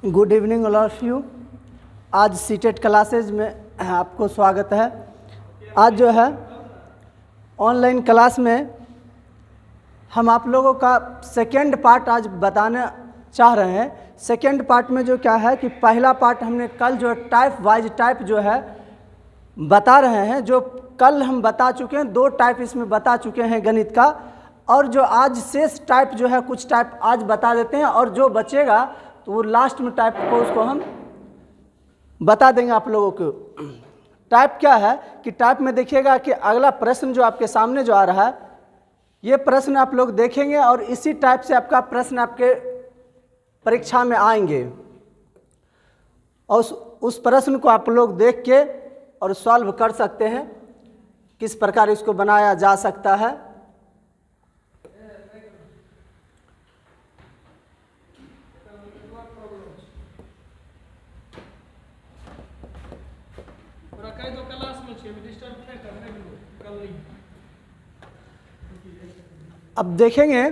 Good evening all of you. आज CTET classes में आपको स्वागत है। आज जो है ऑनलाइन क्लास में हम आप लोगों का सेकेंड पार्ट आज बताना चाह रहे हैं। सेकेंड पार्ट में जो क्या है कि पहला पार्ट हमने कल जो टाइप वाइज टाइप जो है बता रहे हैं, जो कल हम बता चुके हैं, 2 टाइप इसमें बता चुके हैं गणित का, और जो आज शेष टाइप जो है कुछ टाइप आज बता देते हैं, और जो बचेगा तो वो लास्ट में टाइप को उसको हम बता देंगे आप लोगों को। टाइप क्या है कि टाइप में देखिएगा कि अगला प्रश्न जो आपके सामने जो आ रहा है, ये प्रश्न आप लोग देखेंगे और इसी टाइप से आपका प्रश्न आपके परीक्षा में आएंगे, और उस प्रश्न को आप लोग देख के और सॉल्व कर सकते हैं, किस प्रकार इसको बनाया जा सकता है। अब देखेंगे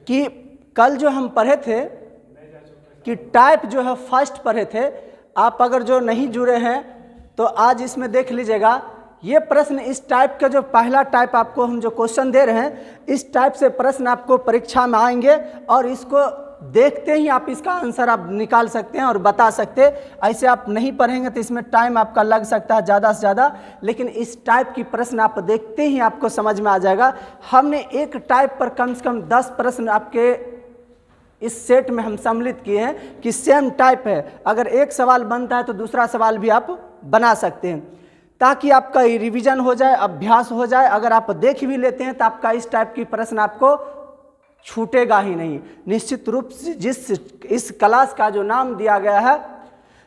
कि कल जो हम पढ़े थे कि टाइप जो है फर्स्ट पढ़े थे। आप अगर जो नहीं जुड़े हैं तो आज इसमें देख लीजिएगा। ये प्रश्न इस टाइप का जो पहला टाइप आपको हम जो क्वेश्चन दे रहे हैं, इस टाइप से प्रश्न आपको परीक्षा में आएंगे, और इसको देखते ही आप इसका आंसर आप निकाल सकते हैं और बता सकते हैं। ऐसे आप नहीं पढ़ेंगे तो इसमें टाइम आपका लग सकता है ज़्यादा से ज़्यादा, लेकिन इस टाइप की प्रश्न आप देखते ही आपको समझ में आ जाएगा। हमने एक टाइप पर कम से कम 10 प्रश्न आपके इस सेट में हम सम्मिलित किए हैं कि सेम टाइप है, अगर एक सवाल बनता है तो दूसरा सवाल भी आप बना सकते हैं, ताकि आपका रिवीजन हो जाए, अभ्यास हो जाए। अगर आप देख भी लेते हैं तो आपका इस टाइप की प्रश्न आपको छूटेगा ही नहीं। निश्चित रूप से इस क्लास का जो नाम दिया गया है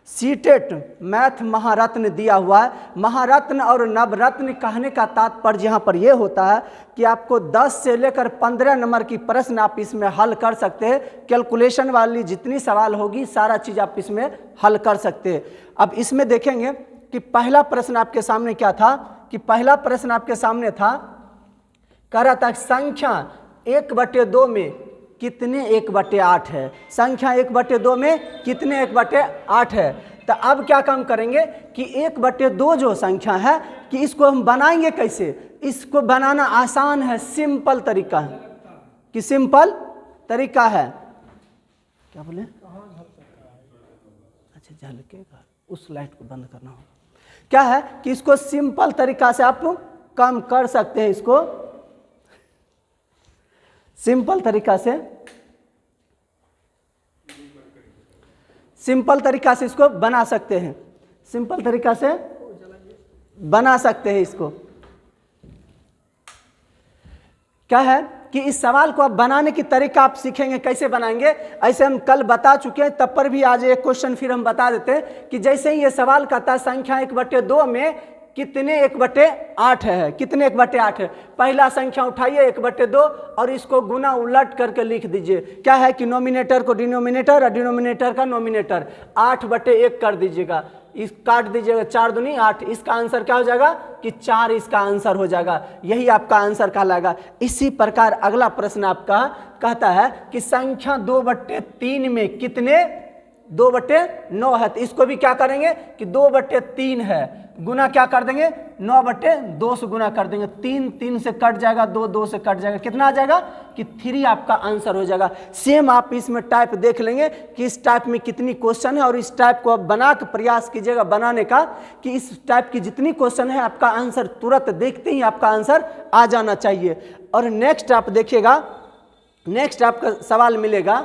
सीटेट मैथ महारत्न दिया हुआ है। महारत्न और नवरत्न कहने का तात्पर्य यहाँ पर यह होता है कि आपको 10 से लेकर 15 नंबर की प्रश्न आप इसमें हल कर सकते हैं। कैलकुलेशन वाली जितनी सवाल होगी सारा चीज़ आप इसमें हल कर सकते हैं। अब इसमें देखेंगे कि पहला प्रश्न आपके सामने क्या था, कि पहला प्रश्न आपके सामने था, कह रहा था संख्या 1/2 में कितने 1/8 है। संख्या 1/2 में कितने 1/8 है। तो अब क्या काम करेंगे कि 1/2 जो संख्या है कि इसको हम बनाएंगे कैसे। इसको बनाना आसान है, सिंपल तरीका है, कि सिंपल तरीका है। क्या बोले? अच्छा झलकेगा, उस लाइट को बंद करना होगा। क्या है कि इसको सिंपल तरीका से आप काम कर सकते हैं। इसको सिंपल तरीका से इसको बना सकते हैं। सिंपल तरीका से बना सकते हैं इसको। क्या है कि इस सवाल को आप बनाने की तरीका आप सीखेंगे, कैसे बनाएंगे। ऐसे हम कल बता चुके हैं, तब पर भी आज एक क्वेश्चन फिर हम बता देते हैं कि जैसे ही ये सवाल कहता है संख्या 1/2 में कितने 1/8 है, कितने 1/8 है। पहला संख्या उठाइए 1/2 और इसको गुना उलट करके लिख दीजिए। क्या है कि नोमिनेटर को डिनोमिनेटर और डिनोमिनेटर का नोमिनेटर 8/1 कर दीजिएगा। इस काट दीजिएगा, 4 दूनी 8। इसका आंसर क्या हो जाएगा कि 4 इसका आंसर हो जाएगा। यही आपका आंसर कहलाएगा। इसी प्रकार अगला प्रश्न आपका कहता है कि संख्या 2/3 में कितने 2/9 है। तो इसको भी क्या करेंगे कि 2/3 है, गुना क्या कर देंगे 9/2 से गुना कर देंगे। 3 से कट जाएगा, 2 से कट जाएगा, कितना आ जाएगा कि 3 आपका आंसर हो जाएगा। सेम आप इसमें टाइप देख लेंगे कि इस टाइप में कितनी क्वेश्चन है, और इस टाइप को आप बना के प्रयास कीजिएगा बनाने का, कि इस टाइप की जितनी क्वेश्चन है आपका आंसर तुरंत देखते ही आपका आंसर आ जाना चाहिए। और नेक्स्ट आप देखिएगा, नेक्स्ट आपका सवाल मिलेगा,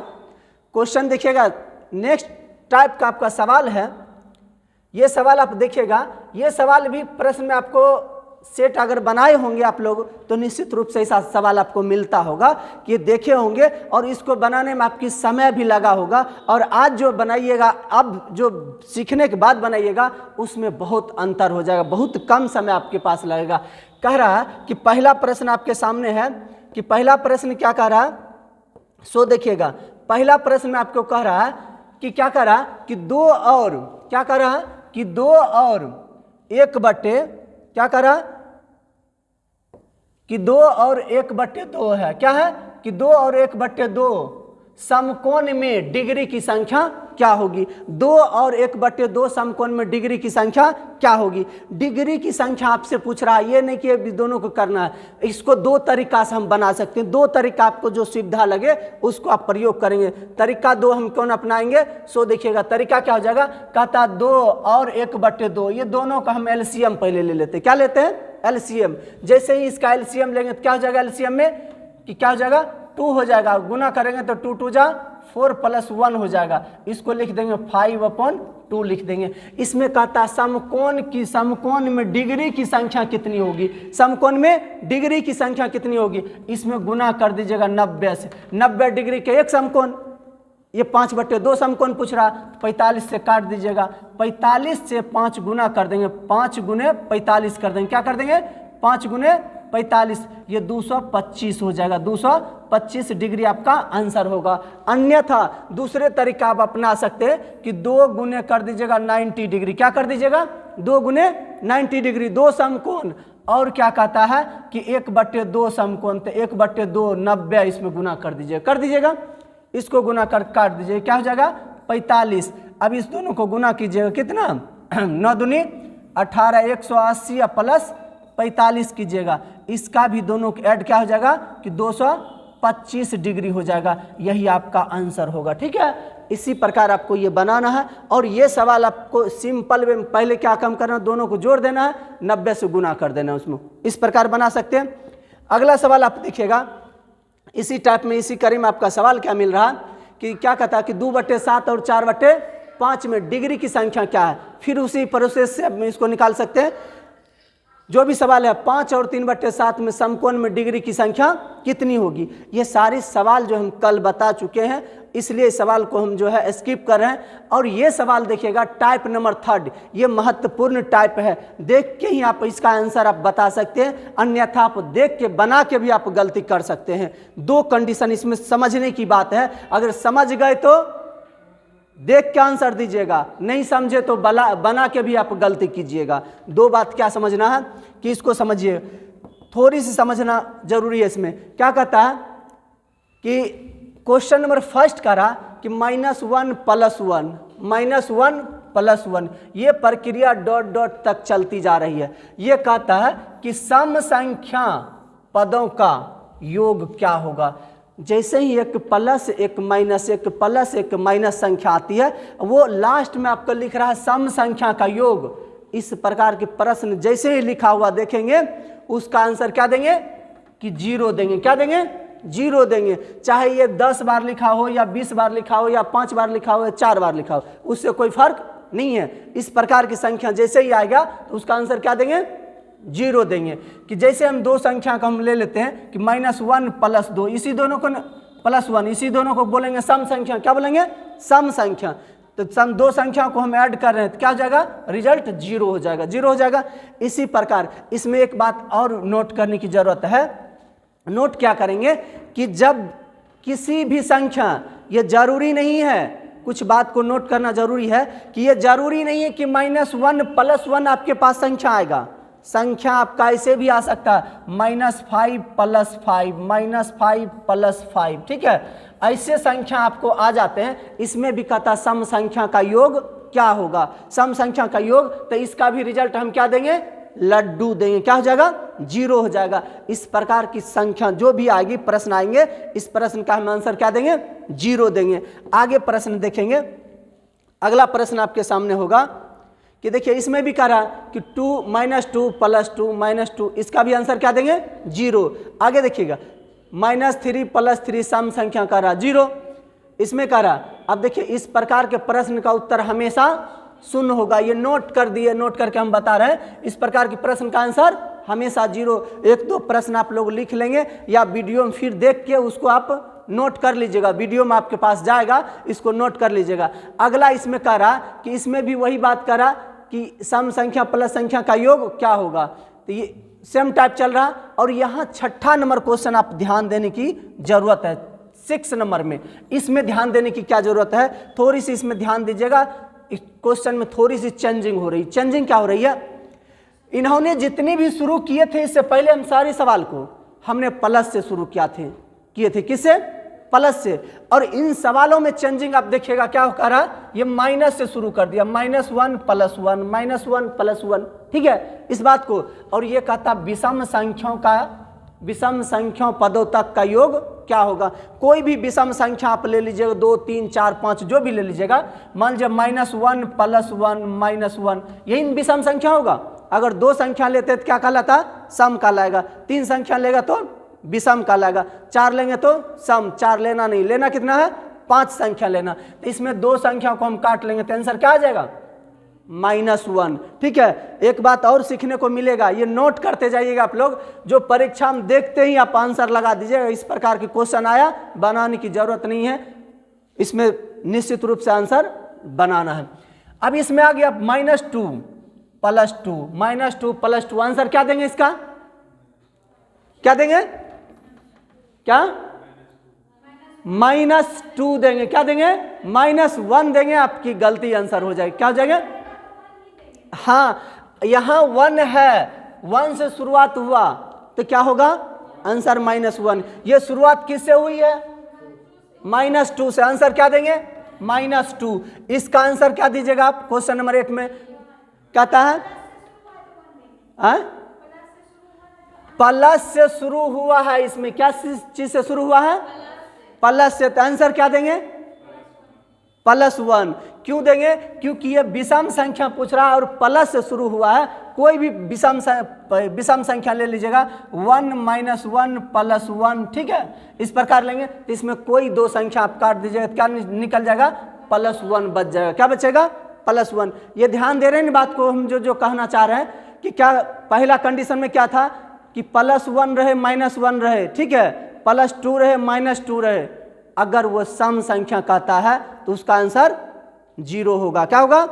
क्वेश्चन देखिएगा। नेक्स्ट टाइप का आपका सवाल है, ये सवाल आप देखिएगा। ये सवाल भी प्रश्न में आपको सेट अगर बनाए होंगे आप लोग तो निश्चित रूप से ऐसा सवाल आपको मिलता होगा कि ये देखे होंगे, और इसको बनाने में आपकी समय भी लगा होगा। और आज जो बनाइएगा, अब जो सीखने के बाद बनाइएगा, उसमें बहुत अंतर हो जाएगा, बहुत कम समय आपके पास लगेगा। कह रहा है कि पहला प्रश्न आपके सामने है कि पहला प्रश्न क्या कह रहा है, सो देखिएगा। पहला प्रश्न में आपको कह रहा है कि क्या कह रहा है कि 2 और क्या कह रहा है कि 2 और 1/, क्या कह रहा है कि 2 और 1/2 है। क्या है कि 2 और 1/2 समकोण में डिग्री की संख्या क्या होगी। 2 और 1/2 समकोण में डिग्री की संख्या क्या होगी। डिग्री की संख्या आपसे पूछ रहा है, ये नहीं कि अभी दोनों को करना है। इसको 2 तरीका से हम बना सकते हैं। 2 तरीका आपको जो सुविधा लगे उसको आप प्रयोग करेंगे। तरीका 2 हम कौन अपनाएंगे, सो देखिएगा तरीका क्या हो जाएगा। कहता 2 और 1/2, ये दोनों का हम एलसीएम पहले ले लेते हैं। क्या लेते हैं, एलसीएम। जैसे ही इसका एलसीएम लेंगे तो क्या हो जाएगा, एलसीएम में कि क्या हो जाएगा, 2 हो जाएगा। गुना करेंगे तो 2 2 जा 4 + 1 हो जाएगा। इसको लिख देंगे 5/2 लिख देंगे। इसमें कहता है समकोण में डिग्री की संख्या कितनी होगी। समकोण में डिग्री की संख्या कितनी होगी, इसमें गुना कर दीजिएगा 90 से। 90 डिग्री के एक समकोण, ये 5/2 समकोण पूछ रहा, 45 से काट दीजिएगा। 45 से 5 गुना कर देंगे, 5 गुने 45 कर देंगे। क्या कर देंगे, 5 गुने 45, ये 225 हो जाएगा। 225 डिग्री आपका आंसर होगा। अन्यथा दूसरे तरीका आप अपना सकते हैं कि 2 गुने कर दीजिएगा 90 डिग्री। क्या कर दीजिएगा, 2 गुने 90 डिग्री। 2 समकोण और क्या कहता है कि 1/2 समकोण, तो 1/2 90 इसमें गुना कर दीजिएगा। इसको गुना कर काट दीजिए, क्या हो जाएगा 45। अब इस दोनों को गुना कीजिएगा, कितना 9 दूनी 18, 180 प्लस 45 कीजिएगा। इसका भी दोनों को ऐड क्या हो जाएगा कि 225 डिग्री हो जाएगा। यही आपका आंसर होगा। ठीक है, इसी प्रकार आपको ये बनाना है। और ये सवाल आपको सिंपल में पहले क्या काम करना है, दोनों को जोड़ देना है, 90 से गुना कर देना है उसमें। इस प्रकार बना सकते हैं। अगला सवाल आप देखिएगा, इसी टाइप में इसी कड़ी में आपका सवाल क्या मिल रहा कि क्या कहता है कि 2/7 और 4/5 में डिग्री की संख्या क्या है। फिर उसी प्रोसेस से हम इसको निकाल सकते हैं। जो भी सवाल है 5 और 3/7 में समकोण में डिग्री की संख्या कितनी होगी। ये सारे सवाल जो हम कल बता चुके हैं, इसलिए इस सवाल को हम जो है स्किप कर रहे हैं। और ये सवाल देखिएगा टाइप नंबर 3, ये महत्वपूर्ण टाइप है। देख के ही आप इसका आंसर आप बता सकते हैं, अन्यथा आप देख के बना के भी आप गलती कर सकते हैं। 2 कंडीशन इसमें समझने की बात है। अगर समझ गए तो देख के आंसर दीजिएगा, नहीं समझे तो बना के भी आप गलती कीजिएगा। 2 बात क्या समझना है कि इसको समझिए, थोड़ी सी समझना जरूरी है। इसमें क्या कहता है कि क्वेश्चन नंबर फर्स्ट करा कि -1 + 1 ये प्रक्रिया डॉट तक चलती जा रही है। ये कहता है कि सम संख्या पदों का योग क्या होगा। जैसे ही एक प्लस एक माइनस, एक प्लस एक माइनस संख्या आती है, वो लास्ट में आपको लिख रहा है सम संख्या का योग। इस प्रकार के प्रश्न जैसे ही लिखा हुआ देखेंगे, उसका आंसर क्या देंगे कि 0 देंगे। क्या देंगे, 0 देंगे। चाहे ये 10 बार लिखा हो या 20 बार लिखा हो या 5 बार लिखा हो या 4 बार लिखा हो, उससे कोई फर्क नहीं है। इस प्रकार की संख्या जैसे ही आएगा तो उसका आंसर क्या देंगे, 0 देंगे। कि जैसे हम 2 संख्या को हम ले लेते हैं कि -1 + 2, इसी दोनों को +1, इसी दोनों को बोलेंगे सम संख्या। क्या बोलेंगे, सम संख्या। तो सम 2 संख्या को हम ऐड कर रहे हैं तो क्या हो जाएगा, रिजल्ट 0 हो जाएगा, 0 हो जाएगा। इसी प्रकार इसमें एक बात और नोट करने की जरूरत है। नोट क्या करेंगे कि जब किसी भी संख्या, ये जरूरी नहीं है, कुछ बात को नोट करना जरूरी है कि ये जरूरी नहीं है कि -1 + 1 आपके पास संख्या आएगा। संख्या आपका ऐसे भी आ सकता है -5 + 5, -5 + 5। ठीक है, ऐसे संख्या आपको आ जाते हैं। इसमें भी कहता सम संख्या का योग क्या होगा, सम संख्या का योग। तो इसका भी रिजल्ट हम क्या देंगे, लड्डू देंगे। क्या हो जाएगा, 0 हो जाएगा। इस प्रकार की संख्या जो भी आएगी, प्रश्न आएंगे, इस प्रश्न का हम आंसर क्या देंगे, 0 देंगे। आगे प्रश्न देखेंगे। अगला प्रश्न आपके सामने होगा कि देखिए इसमें भी कह रहा है कि 2 - 2 + 2 - 2, इसका भी आंसर क्या देंगे, 0। आगे देखिएगा -3 + 3 सम संख्या का रहा 0, इसमें कह रहा। अब देखिए इस प्रकार के प्रश्न का उत्तर हमेशा शून्य होगा। ये नोट कर दिए, नोट करके हम बता रहे हैं, इस प्रकार के प्रश्न का आंसर हमेशा 0। 1-2 प्रश्न आप लोग लिख लेंगे या वीडियो में फिर देख के उसको आप नोट कर लीजिएगा, वीडियो में आपके पास जाएगा, इसको नोट कर लीजिएगा। अगला इसमें कह रहा कि इसमें भी वही बात कह रहा कि सम संख्या प्लस संख्या का योग क्या होगा। तो ये सेम टाइप चल रहा। और यहाँ 6ठा नंबर क्वेश्चन आप ध्यान देने की जरूरत है। 6 नंबर में इसमें ध्यान देने की क्या जरूरत है, थोड़ी सी इसमें ध्यान दीजिएगा। इस क्वेश्चन में थोड़ी सी चेंजिंग हो रही। चेंजिंग क्या हो रही है, इन्होंने जितने भी शुरू किए थे इससे पहले हम सारे सवाल को हमने प्लस से शुरू किए थे। किससे, प्लस से। और इन सवालों में चेंजिंग आप देखिएगा क्या कर रहा है, ये माइनस से शुरू कर दिया, -1 + 1 -1 + 1, ठीक है इस बात को। और ये कहता विषम संख्याओं पदों तक का योग क्या होगा। कोई भी विषम संख्या आप ले लीजिएगा, 2 3 4 5 जो भी ले लीजिएगा, मान लीजिए -1 + 1 -1, यही विषम संख्या होगा। अगर 2 संख्या लेते तो क्या कहलाता, सम कहलाएगा। 3 संख्या लेगा तो विषम कहलाएगा। 4 लेंगे तो सम। 4 लेना नहीं, लेना कितना है, 5 संख्या लेना। तो इसमें 2 संख्या को हम काट लेंगे तो आंसर क्या आ जाएगा, -1, ठीक है। एक बात और सीखने को मिलेगा, ये नोट करते जाइएगा आप लोग, जो परीक्षा में देखते ही आप आंसर लगा दीजिएगा। इस प्रकार के क्वेश्चन आया, बनाने की जरूरत नहीं है, इसमें निश्चित रूप से आंसर बनाना है। अब इसमें आ गया -2 + 2, -2 + 2, आंसर क्या देंगे इसका, क्या देंगे, क्या -2 देंगे, क्या देंगे, -1 देंगे। आपकी गलती, आंसर हो जाएगी, क्या हो जाएगा, हाँ यहां 1 है, 1 से शुरुआत हुआ तो क्या होगा, आंसर -1। ये शुरुआत किससे हुई है, -2 से, आंसर क्या देंगे, -2। इसका आंसर क्या दीजिएगा आप, क्वेश्चन नंबर 8 में कहता है प्लस से शुरू हुआ है। इसमें क्या चीज से शुरू हुआ है, प्लस से, तो आंसर क्या देंगे, +1। क्यों देंगे, क्योंकि ये विषम संख्या पूछ रहा है और प्लस से शुरू हुआ है। कोई भी विषम संख्या ले लीजिएगा, 1 - 1 + 1, ठीक है इस प्रकार लेंगे तो इसमें कोई 2 संख्या आप काट दीजिएगा, क्या निकल जाएगा, +1 बच जाएगा। क्या बचेगा, +1। ये ध्यान दे रहे हैं बात को, हम जो कहना चाह रहे हैं कि क्या पहला कंडीशन में क्या था कि +1 रहे -1 रहे, ठीक है, +2 रहे -2 रहे। अगर वो सम संख्या कहता है तो उसका आंसर 0 होगा। क्या होगा,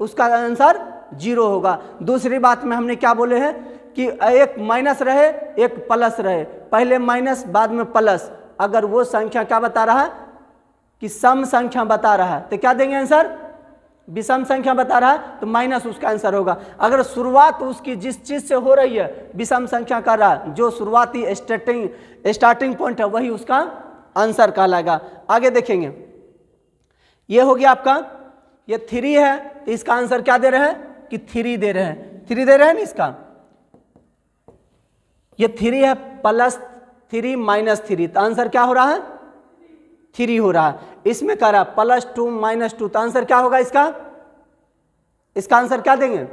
उसका आंसर 0 होगा। दूसरी बात में हमने क्या बोले हैं कि एक माइनस रहे एक प्लस रहे, पहले माइनस बाद में प्लस। अगर वो संख्या क्या बता रहा है कि सम संख्या बता रहा है तो क्या देंगे आंसर, विषम संख्या बता रहा है तो माइनस उसका आंसर होगा। अगर शुरुआत उसकी जिस चीज से हो रही है, विषम संख्या कर रहा है, जो शुरुआती स्टार्टिंग पॉइंट है वही उसका आंसर कहलाएगा। आगे देखेंगे, ये हो गया आपका, ये 3 है तो इसका आंसर क्या दे रहे हैं कि 3 दे रहे हैं, 3 दे रहे हैं ना इसका, ये 3 है +3 -3 तो आंसर क्या हो रहा है, 3 हो रहा है। इसमें कह रहा है +2 -2 तो आंसर क्या होगा इसका, इसका आंसर क्या देंगे,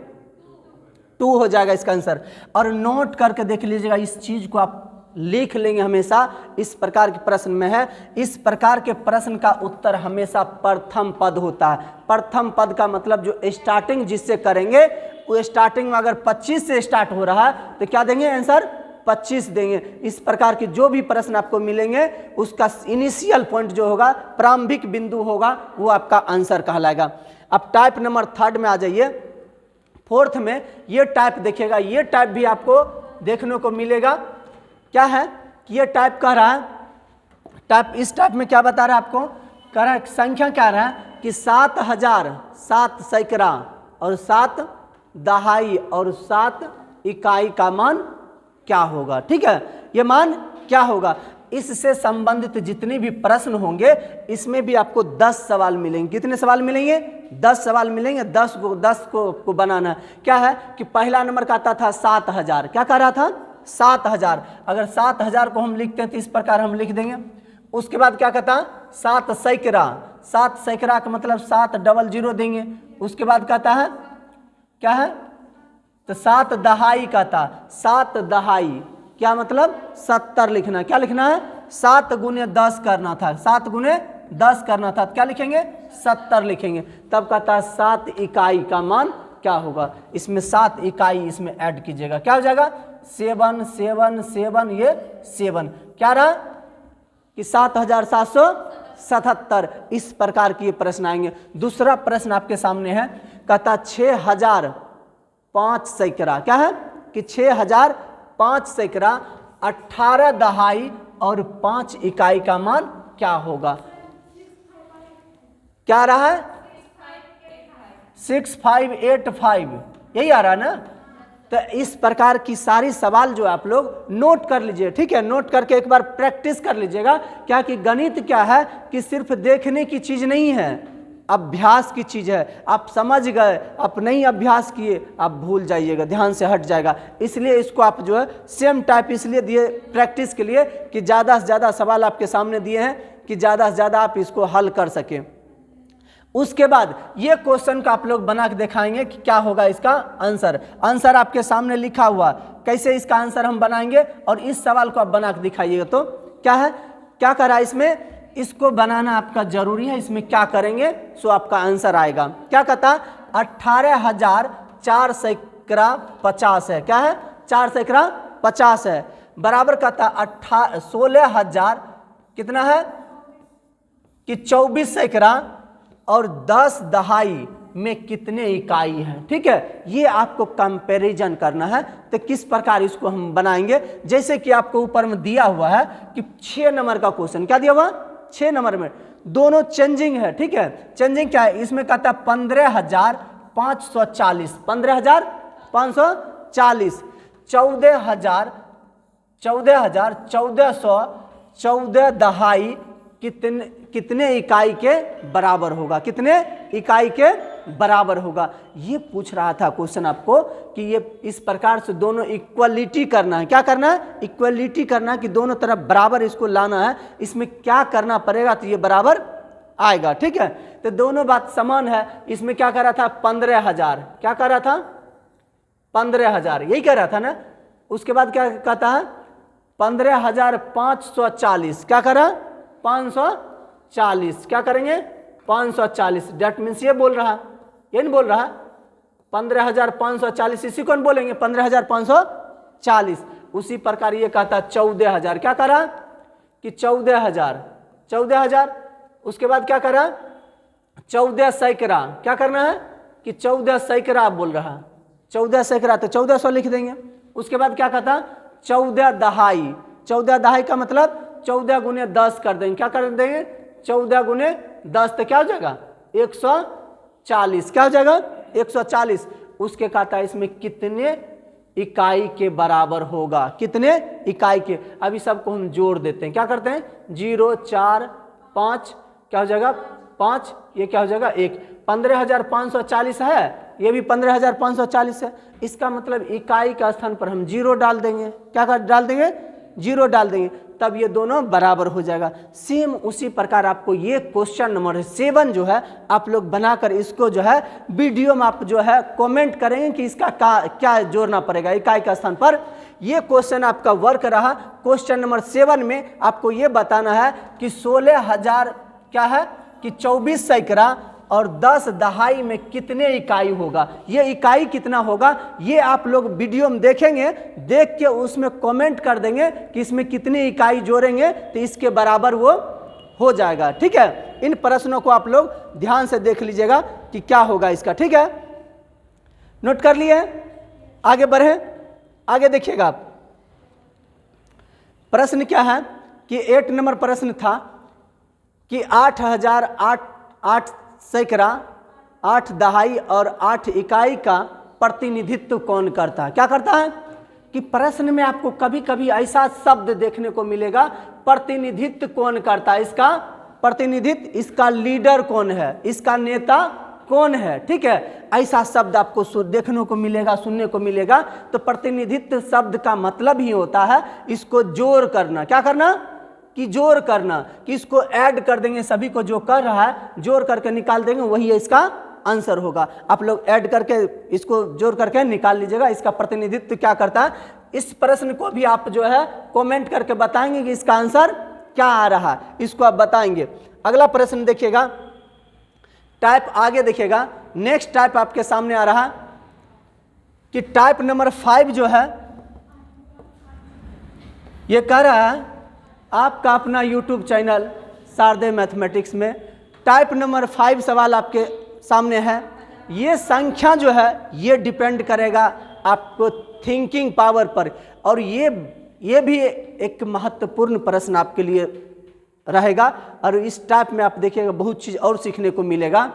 2 हो जाएगा इसका आंसर। और नोट करके देख लीजिएगा, इस चीज को आप लिख लेंगे हमेशा। इस प्रकार के प्रश्न में है, इस प्रकार के प्रश्न का उत्तर हमेशा प्रथम पद होता है। प्रथम पद का मतलब जो स्टार्टिंग जिससे करेंगे, वो स्टार्टिंग में अगर 25 से स्टार्ट हो रहा है तो क्या देंगे आंसर, 25 देंगे। इस प्रकार के जो भी प्रश्न आपको मिलेंगे उसका इनिशियल पॉइंट जो होगा, प्रारंभिक बिंदु होगा, वो आपका आंसर कहलाएगा। अब टाइप नंबर 3 में आ जाइए। 4th में ये टाइप देखिएगा, ये टाइप भी आपको देखने को मिलेगा। क्या है कि ये टाइप कह रहा है, टाइप इस टाइप में क्या बता रहा है आपको, कह रहा है संख्या क्या रहा है कि 7000 7 सैकड़ा और 7 दहाई और 7 इकाई का मान क्या होगा। ठीक है, ये मान क्या होगा। इससे संबंधित जितने भी प्रश्न होंगे इसमें भी आपको 10 सवाल मिलेंगे। कितने सवाल मिलेंगे, 10 सवाल मिलेंगे। 10 को बनाना है। क्या है कि पहला नंबर का आता था 7000, क्या कह रहा था 7000। अगर 7000 को हम लिखते हैं तो इस प्रकार हम लिख देंगे। उसके बाद क्या कहता है 7 सैकड़ा, 7 सैकड़ा का मतलब 7 डबल 0 देंगे। उसके बाद कहता है क्या है तो 7 दहाई का था, 7 दहाई क्या मतलब 70 लिखना। क्या लिखना है 7 गुने 10 करना था, 7 गुने 10 करना था, क्या लिखेंगे 70 लिखेंगे। तब कहता है 7 इकाई का मान क्या होगा। इसमें 7 इकाई इसमें ऐड कीजिएगा, क्या हो जाएगा 7 7 7, ये 7 क्या रहा कि 7777। इस प्रकार के प्रश्न आएंगे। दूसरा प्रश्न आपके सामने है, कहता 6005 सैकड़ा। क्या है कि 6005 सैकड़ा 18 दहाई और 5 इकाई का मान क्या होगा। क्या आ रहा है 6585, यही आ रहा है ना। तो इस प्रकार की सारी सवाल जो आप लोग नोट कर लीजिए, ठीक है। नोट करके एक बार प्रैक्टिस कर लीजिएगा। क्या कि गणित क्या है कि सिर्फ देखने की चीज नहीं है, अभ्यास की चीज है। आप समझ गए, आप नहीं अभ्यास किए, आप भूल जाइएगा, ध्यान से हट जाएगा। इसलिए इसको आप जो है सेम टाइप इसलिए दिए प्रैक्टिस के लिए कि ज़्यादा से ज़्यादा सवाल आपके सामने दिए हैं कि ज़्यादा से ज़्यादा आप इसको हल कर सकें। उसके बाद ये क्वेश्चन का आप लोग बना के दिखाएंगे कि क्या होगा इसका आंसर। आंसर आपके सामने लिखा हुआ, कैसे इसका आंसर हम बनाएंगे और इस सवाल को आप बना के दिखाइएगा। तो क्या है, क्या करा इसमें, इसको बनाना आपका जरूरी है। इसमें क्या करेंगे सो आपका आंसर आएगा। क्या कहता, 18,4 सैकड़ा 50 है। क्या है, 4 सैकड़ा 50 है। बराबर कहता 16,000 कितना है कि 24 सैकड़ा और 10 दहाई में कितने इकाई है। ठीक है, ये आपको कंपैरिजन करना है। तो किस प्रकार इसको हम बनाएंगे, जैसे कि आपको ऊपर में दिया हुआ है कि 6 नंबर का क्वेश्चन, क्या दिया हुआ 6 नंबर में दोनों चेंजिंग है। ठीक है, चेंजिंग क्या है, इसमें कहता है 15,540, 15,540, 14,1414 दहाई कितने इकाई के बराबर होगा, कितने इकाई के बराबर होगा। ये पूछ रहा था क्वेश्चन आपको कि ये इस प्रकार से दोनों इक्वलिटी करना है। क्या करना है, इक्वलिटी करना है कि दोनों तरफ बराबर इसको लाना है। इसमें क्या करना पड़ेगा तो ये बराबर आएगा। ठीक है, तो दोनों बात समान है। इसमें क्या कर रहा था 15,000, क्या कर रहा था 15,000, यही कह रहा था ना। उसके बाद क्या कहता है 15,540, क्या करा 540, क्या करेंगे 540। डेट मीन्स ये बोल रहा, ये नहीं बोल रहा 15,540, इसी को बोलेंगे 15,540। उसी प्रकार ये कहता 14,000, क्या करा कि 14,000। उसके बाद क्या करा 14 सैकड़ा, क्या करना है कि 14 सैकड़ा बोल रहा, 14 सैकड़ा तो 1400 लिख देंगे। उसके बाद क्या कहता 14 दहाई, 14 दहाई का मतलब 14 गुने 10 कर देंगे। क्या कर देंगे 14 गुने 10 तो क्या हो जाएगा 140, क्या हो जाएगा 140। उसके कहता है इसमें कितने इकाई के बराबर होगा, कितने इकाई के। अभी सबको हम जोड़ देते हैं, क्या करते हैं 0 4 5, क्या हो जाएगा 5, ये क्या हो जाएगा 1। 15,540 है, ये भी 15,540 है। इसका मतलब इकाई का स्थान पर हम 0 डाल देंगे। क्या डाल देंगे 0 डाल देंगे, तब ये दोनों बराबर हो जाएगा। सेम उसी प्रकार आपको ये क्वेश्चन नंबर 7 जो है आप लोग बनाकर इसको जो है वीडियो में आप जो है कमेंट करेंगे कि इसका क्या जोड़ना पड़ेगा इकाई का स्थान पर। ये क्वेश्चन आपका वर्क रहा। क्वेश्चन नंबर 7 में आपको ये बताना है कि 16,000 क्या है कि 24 सैकड़ा और 10 दहाई में कितने इकाई होगा। ये इकाई कितना होगा ये आप लोग वीडियो में देखेंगे, देख के उसमें कमेंट कर देंगे कि इसमें कितनी इकाई जोड़ेंगे तो इसके बराबर वो हो जाएगा। ठीक है, इन प्रश्नों को आप लोग ध्यान से देख लीजिएगा कि क्या होगा इसका। ठीक है, नोट कर लिए, आगे बढ़े, आगे देखिएगा आप। प्रश्न क्या है कि 8 नंबर प्रश्न था कि 8,008 सैकड़ा 8 दहाई और 8 इकाई का प्रतिनिधित्व कौन करता है। क्या करता है कि प्रश्न में आपको कभी कभी ऐसा शब्द देखने को मिलेगा प्रतिनिधित्व कौन करता है। इसका प्रतिनिधित्व, इसका लीडर कौन है, इसका नेता कौन है। ठीक है, ऐसा शब्द आपको देखने को मिलेगा, सुनने को मिलेगा। तो प्रतिनिधित्व शब्द का मतलब ही होता है इसको जोड़ करना। क्या करना कि जोड़ करना, कि इसको ऐड कर देंगे, सभी को जो कर रहा है जोड़ करके निकाल देंगे, वही इसका आंसर होगा। आप लोग ऐड करके इसको जोड़ करके निकाल लीजिएगा इसका प्रतिनिधित्व क्या करता है। इस प्रश्न को भी आप जो है कमेंट करके बताएंगे कि इसका आंसर क्या आ रहा है, इसको आप बताएंगे। अगला प्रश्न देखिएगा, टाइप आगे देखिएगा। नेक्स्ट टाइप आपके सामने आ रहा कि टाइप नंबर 5 जो है ये कह रहा है आपका अपना YouTube चैनल शारदे मैथमेटिक्स में टाइप नंबर 5 सवाल आपके सामने है। ये संख्या जो है ये डिपेंड करेगा आपको थिंकिंग पावर पर, और ये भी एक महत्वपूर्ण प्रश्न आपके लिए रहेगा। और इस टाइप में आप देखिएगा बहुत चीज़ और सीखने को मिलेगा।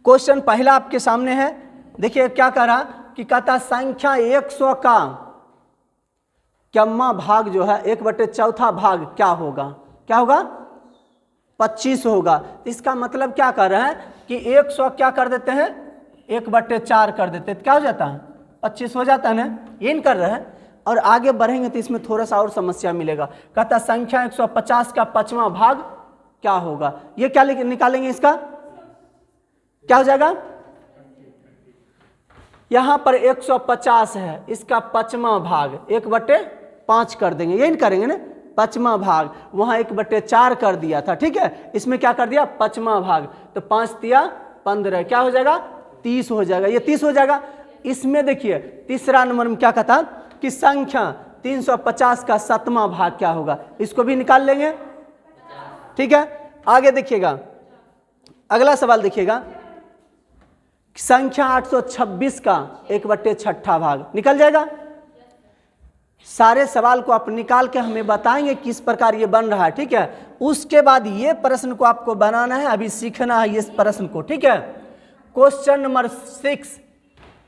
क्वेश्चन पहला आपके सामने है, देखिए क्या कह रहा कि कहता संख्या 100 का क्यम्मा भाग जो है 1/4 भाग क्या होगा, क्या होगा 25 होगा। तो इसका मतलब क्या कर रहे हैं कि 100 क्या कर देते हैं 1/4 कर देते हैं, तो क्या हो जाता है 25 हो जाता है ना, ये कर रहे हैं। और आगे बढ़ेंगे तो इसमें थोड़ा सा और समस्या मिलेगा। कहता संख्या 150 का 5वां भाग क्या होगा, ये क्या निकालेंगे, इसका क्या हो जाएगा, यहां पर 150 है, इसका 5वां भाग 1/5 कर देंगे, यही करेंगे ना, 5वां भाग, वहां 1/4 कर दिया था, ठीक है, इसमें क्या कर दिया 5वां भाग, तो 5 तिया 15, क्या हो जाएगा 30 हो जाएगा, ये 30 हो जाएगा। इसमें देखिए तीसरा नंबर में क्या कहता कि संख्या 350 का 7वां भाग क्या होगा, इसको भी निकाल लेंगे, ठीक है। आगे देखिएगा, अगला सवाल देखिएगा, संख्या 826 का 1/6 भाग निकल जाएगा। सारे सवाल को आप निकाल के हमें बताएंगे किस प्रकार ये बन रहा है, ठीक है। उसके बाद ये प्रश्न को आपको बनाना है, अभी सीखना है इस प्रश्न को, ठीक है। क्वेश्चन नंबर 6,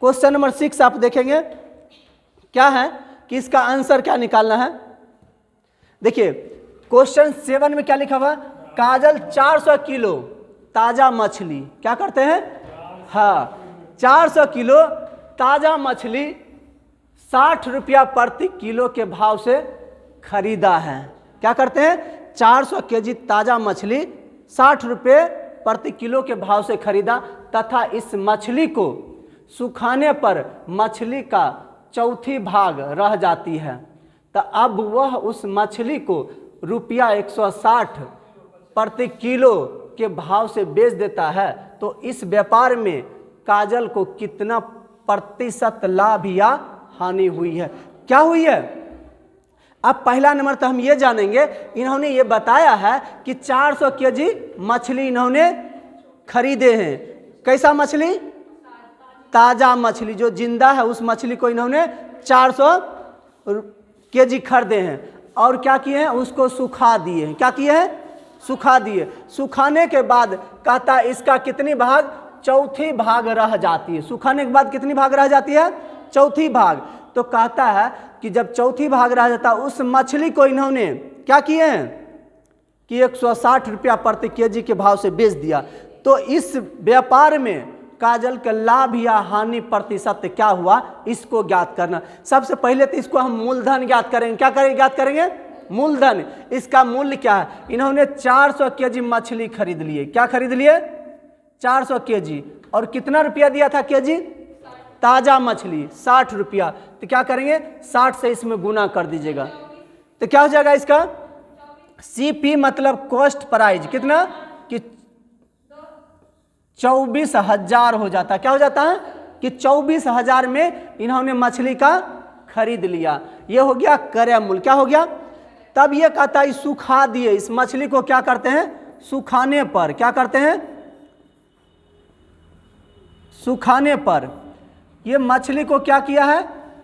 क्वेश्चन नंबर 6 आप देखेंगे क्या है कि इसका आंसर क्या निकालना है। देखिए क्वेश्चन 7 में क्या लिखा हुआ, काजल 400 किलो ताजा मछली क्या करते हैं, हाँ 400 किलो ताजा मछली 60 रुपया प्रति किलो के भाव से खरीदा है। क्या करते हैं 400 केजी ताजा मछली 60 रुपये प्रति किलो के भाव से खरीदा तथा इस मछली को सुखाने पर मछली का चौथी भाग रह जाती है, तो अब वह उस मछली को रुपया 160 प्रति किलो के भाव से बेच देता है, तो इस व्यापार में काजल को कितना प्रतिशत लाभ या हानि हुई है, क्या हुई है। अब पहला नंबर तो हम ये जानेंगे, इन्होंने ये बताया है कि 400 केजी मछली इन्होंने खरीदे हैं, कैसा मछली, ताजा मछली जो जिंदा है उस मछली को इन्होंने 400 केजी खरीदे हैं और क्या किए हैं उसको सुखा दिए हैं, क्या किए हैं सुखा दिए। सुखाने के बाद कहता है इसका कितनी भाग, चौथी भाग रह जाती है। सुखाने के बाद कितनी भाग रह जाती है, चौथी भाग। तो कहता है कि जब चौथी भाग रह जाता है उस मछली को इन्होंने क्या किए हैं कि 160 रुपया प्रति केजी के भाव से बेच दिया, तो इस व्यापार में काजल के लाभ या हानि प्रतिशत क्या हुआ, इसको ज्ञात करना। सबसे पहले तो इसको हम मूलधन ज्ञात करेंगे, क्या करेंगे ज्ञात करेंगे मूलधन। इसका मूल्य क्या है, इन्होंने 400 केजी मछली खरीद लिए, क्या खरीद लिए 400 केजी, और कितना रुपया दिया था केजी, ताजा मछली 60 रुपया। तो क्या करेंगे 60 से इसमें गुना कर दीजिएगा, तो क्या हो जाएगा इसका CP मतलब कॉस्ट प्राइस कितना कि 24,000 हो जाता है। क्या हो जाता है कि 24,000 में इन्होंने मछली का खरीद लिया, ये हो गया क्रय मूल्य। क्या हो गया, तब ये कहता है सुखा दिए, इस मछली को क्या करते हैं सुखाने पर, क्या करते हैं सुखाने पर। ये मछली को क्या किया है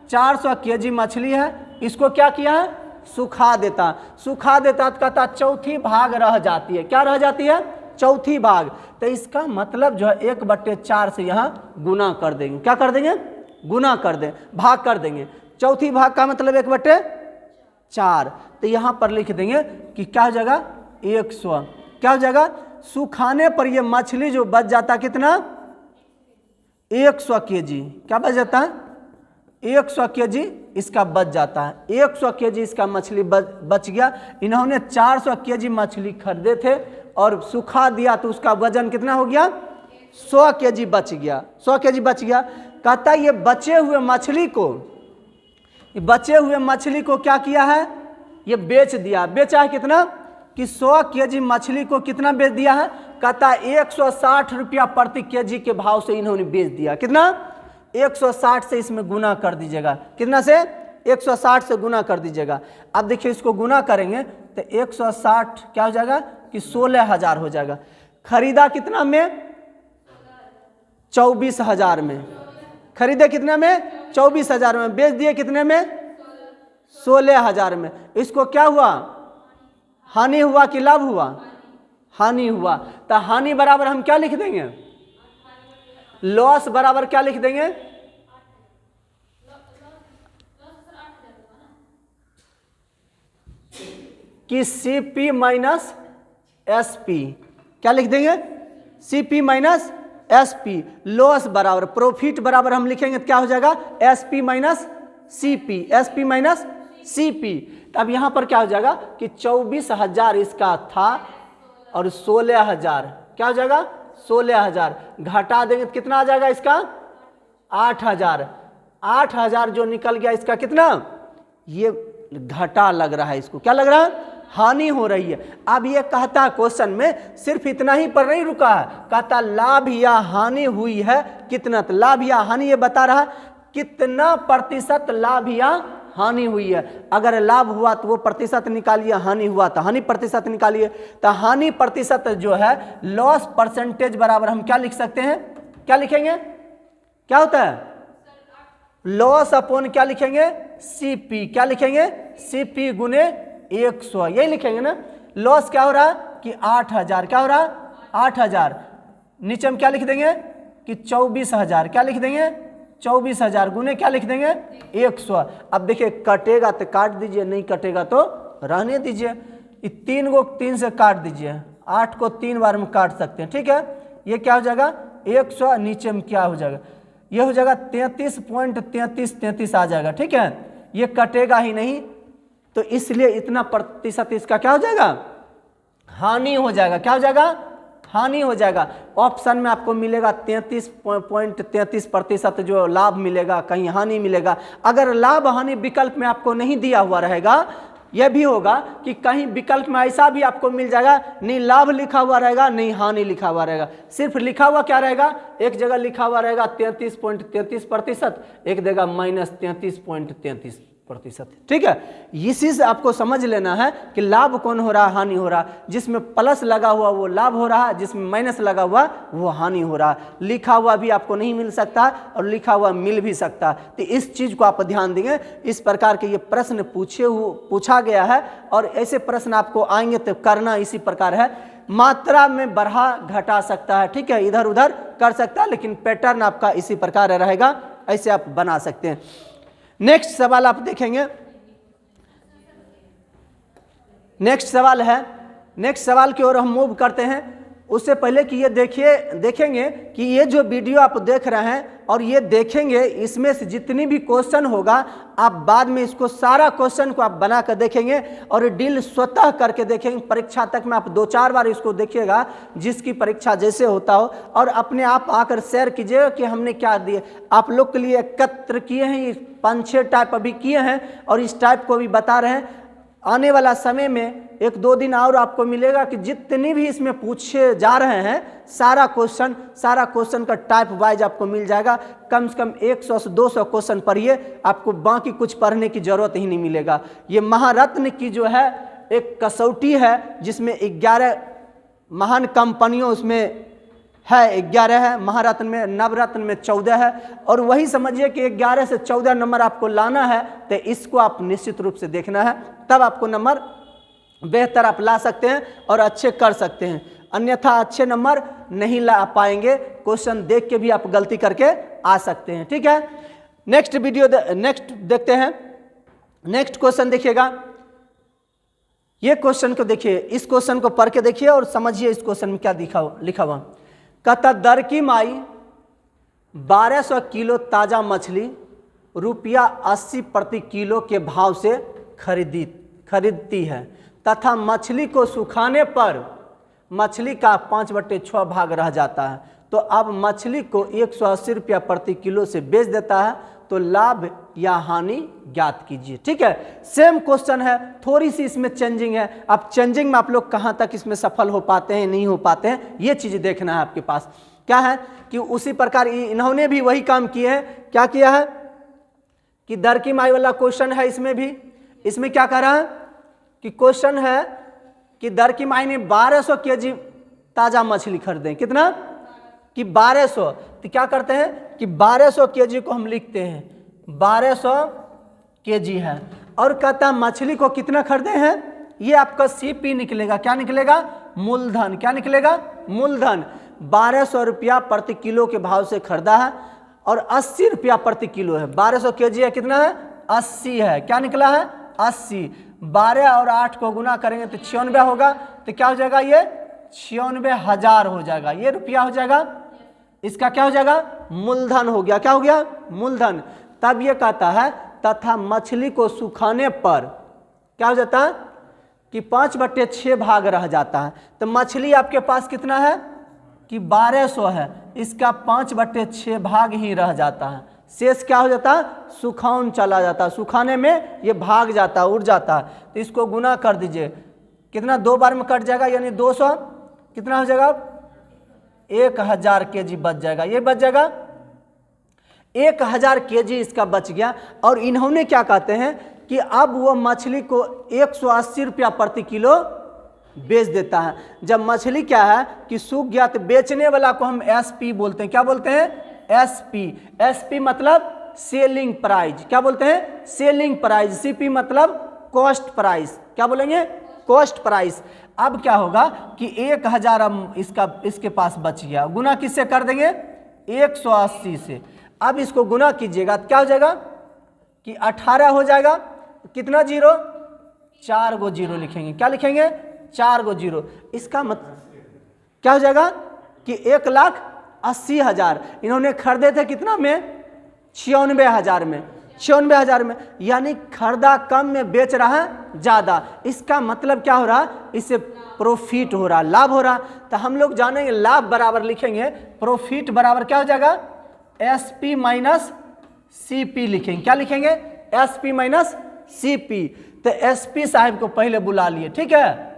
400 केजी मछली है, इसको क्या किया है सुखा देता, सुखा देता तो कहता चौथी भाग रह जाती है, क्या रह जाती है चौथी भाग। तो इसका मतलब जो है 1/4 से यहाँ गुना कर देंगे, क्या कर देंगे गुना कर दें, भाग कर देंगे। चौथी भाग का मतलब 1/4, तो यहाँ पर लिख देंगे कि क्या हो जाएगा 100, क्या हो जाएगा सुखाने पर ये मछली जो बच जाता कितना 100 केजी, क्या बच जाता है 100 केजी इसका बच जाता है, 100 केजी इसका मछली बच गया। इन्होंने 400 केजी मछली खरीदे थे और सुखा दिया तो उसका वजन कितना हो गया 100 केजी बच गया, 100 केजी बच गया। कहता ये बचे हुए मछली को क्या किया है ये बेच दिया, बेचा है कितना कि 100 केजी मछली को कितना बेच दिया है, कहता 160 रुपया प्रति केजी के भाव से इन्होंने बेच दिया। कितना 160 से इसमें गुना कर दीजिएगा, कितना से 160 से गुना कर दीजिएगा। अब देखिए इसको गुना करेंगे तो 160 क्या हो जाएगा कि 16,000 हो जाएगा। खरीदा कितना में 24,000 में, खरीदे कितने में 24,000 में, बेच दिए कितने में 16,000 में। इसको क्या हुआ हानि हुआ कि लाभ हुआ, हानि हुआ। तो हानि बराबर हम क्या लिख देंगे लॉस बराबर क्या लिख देंगे कि Cp माइनस Sp, क्या लिख देंगे, Cp माइनस Sp, लॉस बराबर प्रॉफिट बराबर हम लिखेंगे तो क्या हो जाएगा, Sp minus Cp, Sp minus Cp। अब यहां पर क्या हो जाएगा कि 24,000 इसका था और 16,000, क्या हो जाएगा 16,000, घटा देंगे तो कितना आ जाएगा इसका 8,000, 8,000 जो निकल गया इसका कितना, ये घाटा लग रहा है, इसको क्या लग रहा है, हानि हो रही है। अब ये कहता है क्वेश्चन में सिर्फ इतना ही पर नहीं रुका है, कहता लाभ या हानि हुई है कितना, तो लाभ या हानि ये बता रहा है कितना प्रतिशत लाभ या हानि हुई है। अगर लाभ हुआ तो वो प्रतिशत निकालिए, हानि हुआ तो हानि प्रतिशत निकालिए। तो हानि प्रतिशत जो है लॉस परसेंटेज बराबर हम क्या लिख सकते हैं, क्या लिखेंगे, क्या होता है लॉस अपॉन क्या लिखेंगे Cp, क्या लिखेंगे Cp गुने 100, यही लिखेंगे ना। लॉस क्या हो रहा है कि 8,000, क्या हो रहा है 8,000, नीचे हम क्या लिख देंगे कि 24,000, क्या लिख देंगे 24,000 गुने क्या लिख देंगे 100। अब देखिए कटेगा तो काट दीजिए, नहीं कटेगा तो रहने दीजिए। ये 3 को 3 से काट दीजिए, 8 को 3 बार में काट सकते हैं, ठीक है। ये क्या हो जाएगा 100, नीचे में क्या हो जाएगा, ये हो जाएगा 33.3333 आ जाएगा, ठीक है। ये कटेगा ही नहीं तो इसलिए इतना प्रतिशत इसका क्या हो जाएगा, हानि हो जाएगा, क्या हो जाएगा हानि हो जाएगा। ऑप्शन में आपको मिलेगा 33.33% जो लाभ मिलेगा, कहीं हानि मिलेगा। अगर लाभ हानि विकल्प में आपको नहीं दिया हुआ रहेगा, यह भी होगा कि कहीं विकल्प में ऐसा भी आपको मिल जाएगा नहीं लाभ लिखा हुआ रहेगा नहीं हानि लिखा हुआ रहेगा, सिर्फ लिखा हुआ क्या रहेगा, एक जगह लिखा हुआ रहेगा 33.33%, एक जगह माइनस 33.33%, ठीक है। इसी से आपको समझ लेना है कि लाभ कौन हो रहा है, हानि हो रहा है। जिसमें प्लस लगा हुआ वो लाभ हो रहा है, जिसमें माइनस लगा हुआ वो हानि हो रहा है। लिखा हुआ भी आपको नहीं मिल सकता और लिखा हुआ मिल भी सकता, तो इस चीज को आप ध्यान देंगे। इस प्रकार के ये प्रश्न पूछा गया है और ऐसे प्रश्न आपको आएंगे तो करना इसी प्रकार है। मात्रा में बढ़ा घटा सकता है, ठीक है, इधर उधर कर सकता है, लेकिन पैटर्न आपका इसी प्रकार रहेगा, ऐसे आप बना सकते हैं। नेक्स्ट सवाल आप देखेंगे, नेक्स्ट सवाल है, नेक्स्ट सवाल की ओर हम मूव करते हैं। उससे पहले कि ये देखेंगे कि ये जो वीडियो आप देख रहे हैं और ये देखेंगे, इसमें से जितनी भी क्वेश्चन होगा आप बाद में इसको सारा क्वेश्चन को आप बना कर देखेंगे और डील स्वतः करके देखेंगे। परीक्षा तक में आप 2-4 बार इसको देखिएगा, जिसकी परीक्षा जैसे होता हो, और अपने आप आकर शेयर कीजिएगा कि हमने क्या दिए। आप लोग के लिए एकत्र किए हैं, ये 5-6 टाइप अभी किए हैं और इस टाइप को भी बता रहे हैं। आने वाला समय में 1-2 दिन और आपको मिलेगा कि जितनी भी इसमें पूछे जा रहे हैं सारा क्वेश्चन का टाइप वाइज आपको मिल जाएगा। कम से कम 100 से 200 क्वेश्चन पढ़िए, आपको बाकी कुछ पढ़ने की जरूरत ही नहीं मिलेगा। ये महारत्न की जो है एक कसौटी है, जिसमें 11 महान कंपनियों उसमें है, 11 है महारत्न में, नवरत्न में 14 है, और वही समझिए कि 11 से 14 नंबर आपको लाना है। तो इसको आप निश्चित रूप से देखना है, तब आपको नंबर बेहतर आप ला सकते हैं और अच्छे कर सकते हैं। अन्यथा अच्छे नंबर नहीं ला पाएंगे, क्वेश्चन देख के भी आप गलती करके आ सकते हैं, ठीक है। नेक्स्ट देखते हैं। नेक्स्ट क्वेश्चन देखिएगा, ये क्वेश्चन को देखिए, इस क्वेश्चन को पढ़ के देखिए और समझिए इस क्वेश्चन में क्या लिखा हुआ। कहता दरकी माई 1200 किलो ताजा मछली ₹80 प्रति किलो के भाव से खरीदती है तथा मछली को सुखाने पर मछली का 5/6 भाग रह जाता है, तो अब मछली को 180 रुपया प्रति किलो से बेच देता है, तो लाभ या हानि ज्ञात कीजिए, ठीक है। सेम क्वेश्चन है, थोड़ी सी इसमें चेंजिंग है। अब चेंजिंग में आप लोग कहाँ तक इसमें सफल हो पाते हैं नहीं हो पाते हैं, ये चीज़ देखना है आपके पास। क्या है कि उसी प्रकार इन्होंने भी वही काम किए हैं। क्या किया है कि दरकी माई वाला क्वेश्चन है, इसमें भी इसमें क्या कह रहा है कि क्वेश्चन है कि दरकी माई ने 1200 केजी ताजा मछली खरीदे, कितना कि 1200, तो क्या करते हैं कि 1200 केजी को हम लिखते हैं 1200 केजी है, और कहता मछली को कितना खरीदे हैं, ये आपका Cp निकलेगा, क्या निकलेगा मूलधन, क्या निकलेगा मूलधन। 1200 रुपया प्रति किलो के भाव से खरीदा है और 80 रुपया प्रति किलो है। 1200 केजी है, कितना है 80 है, क्या निकला है 80, 12 और 8 को गुना करेंगे तो 96 होगा। तो क्या हो जाएगा, ये 96,000 हो जाएगा, ये रुपया हो जाएगा। इसका क्या हो जाएगा, मूलधन हो गया। क्या हो गया, मूलधन। तब ये कहता है तथा मछली को सुखाने पर क्या हो जाता है कि 5/6 भाग रह जाता है। तो मछली आपके पास कितना है कि 1200 है, इसका 5/6 भाग ही रह जाता है। शेष क्या हो जाता है, सुखाउन चला जाता है, सुखाने में ये भाग जाता है, उड़ जाता है। तो इसको गुना कर दीजिए, कितना 2 बार में कट जाएगा, यानी 200 कितना हो जाएगा, 1000 kg बच जाएगा। ये बच जाएगा 1000 kg इसका बच गया। और इन्होंने क्या कहते हैं कि अब वो मछली को 180 रुपया प्रति किलो बेच देता है। जब मछली क्या है कि सूख गया तो बेचने वाला को हम एसपी बोलते हैं। क्या बोलते हैं, एसपी। एसपी मतलब सेलिंग प्राइस। क्या बोलते हैं, सेलिंग प्राइस। सीपी मतलब कॉस्ट प्राइस। क्या बोलेंगे, कॉस्ट प्राइस। अब क्या होगा कि 1000 अब इसके पास बच गया, गुना किससे कर देंगे, 180 से। अब इसको गुना कीजिएगा तो क्या हो जाएगा कि 18 हो जाएगा। कितना जीरो, 4 गो जीरो लिखेंगे। क्या लिखेंगे, 4 गो जीरो। इसका मतलब क्या हो जाएगा कि 1,80,000 इन्होंने खरीदे थे कितना में, 96,000 में। 96,000 में, यानी खरीदा कम में बेच रहा है ज़्यादा। इसका मतलब क्या हो रहा, इससे प्रॉफिट हो रहा, लाभ हो रहा। तो हम लोग जानेंगे लाभ बराबर लिखेंगे प्रॉफिट बराबर क्या हो जाएगा, एसपी माइनस सीपी लिखेंगे। क्या लिखेंगे, एसपी माइनस सीपी। तो एसपी साहब को पहले बुला लिए, ठीक है,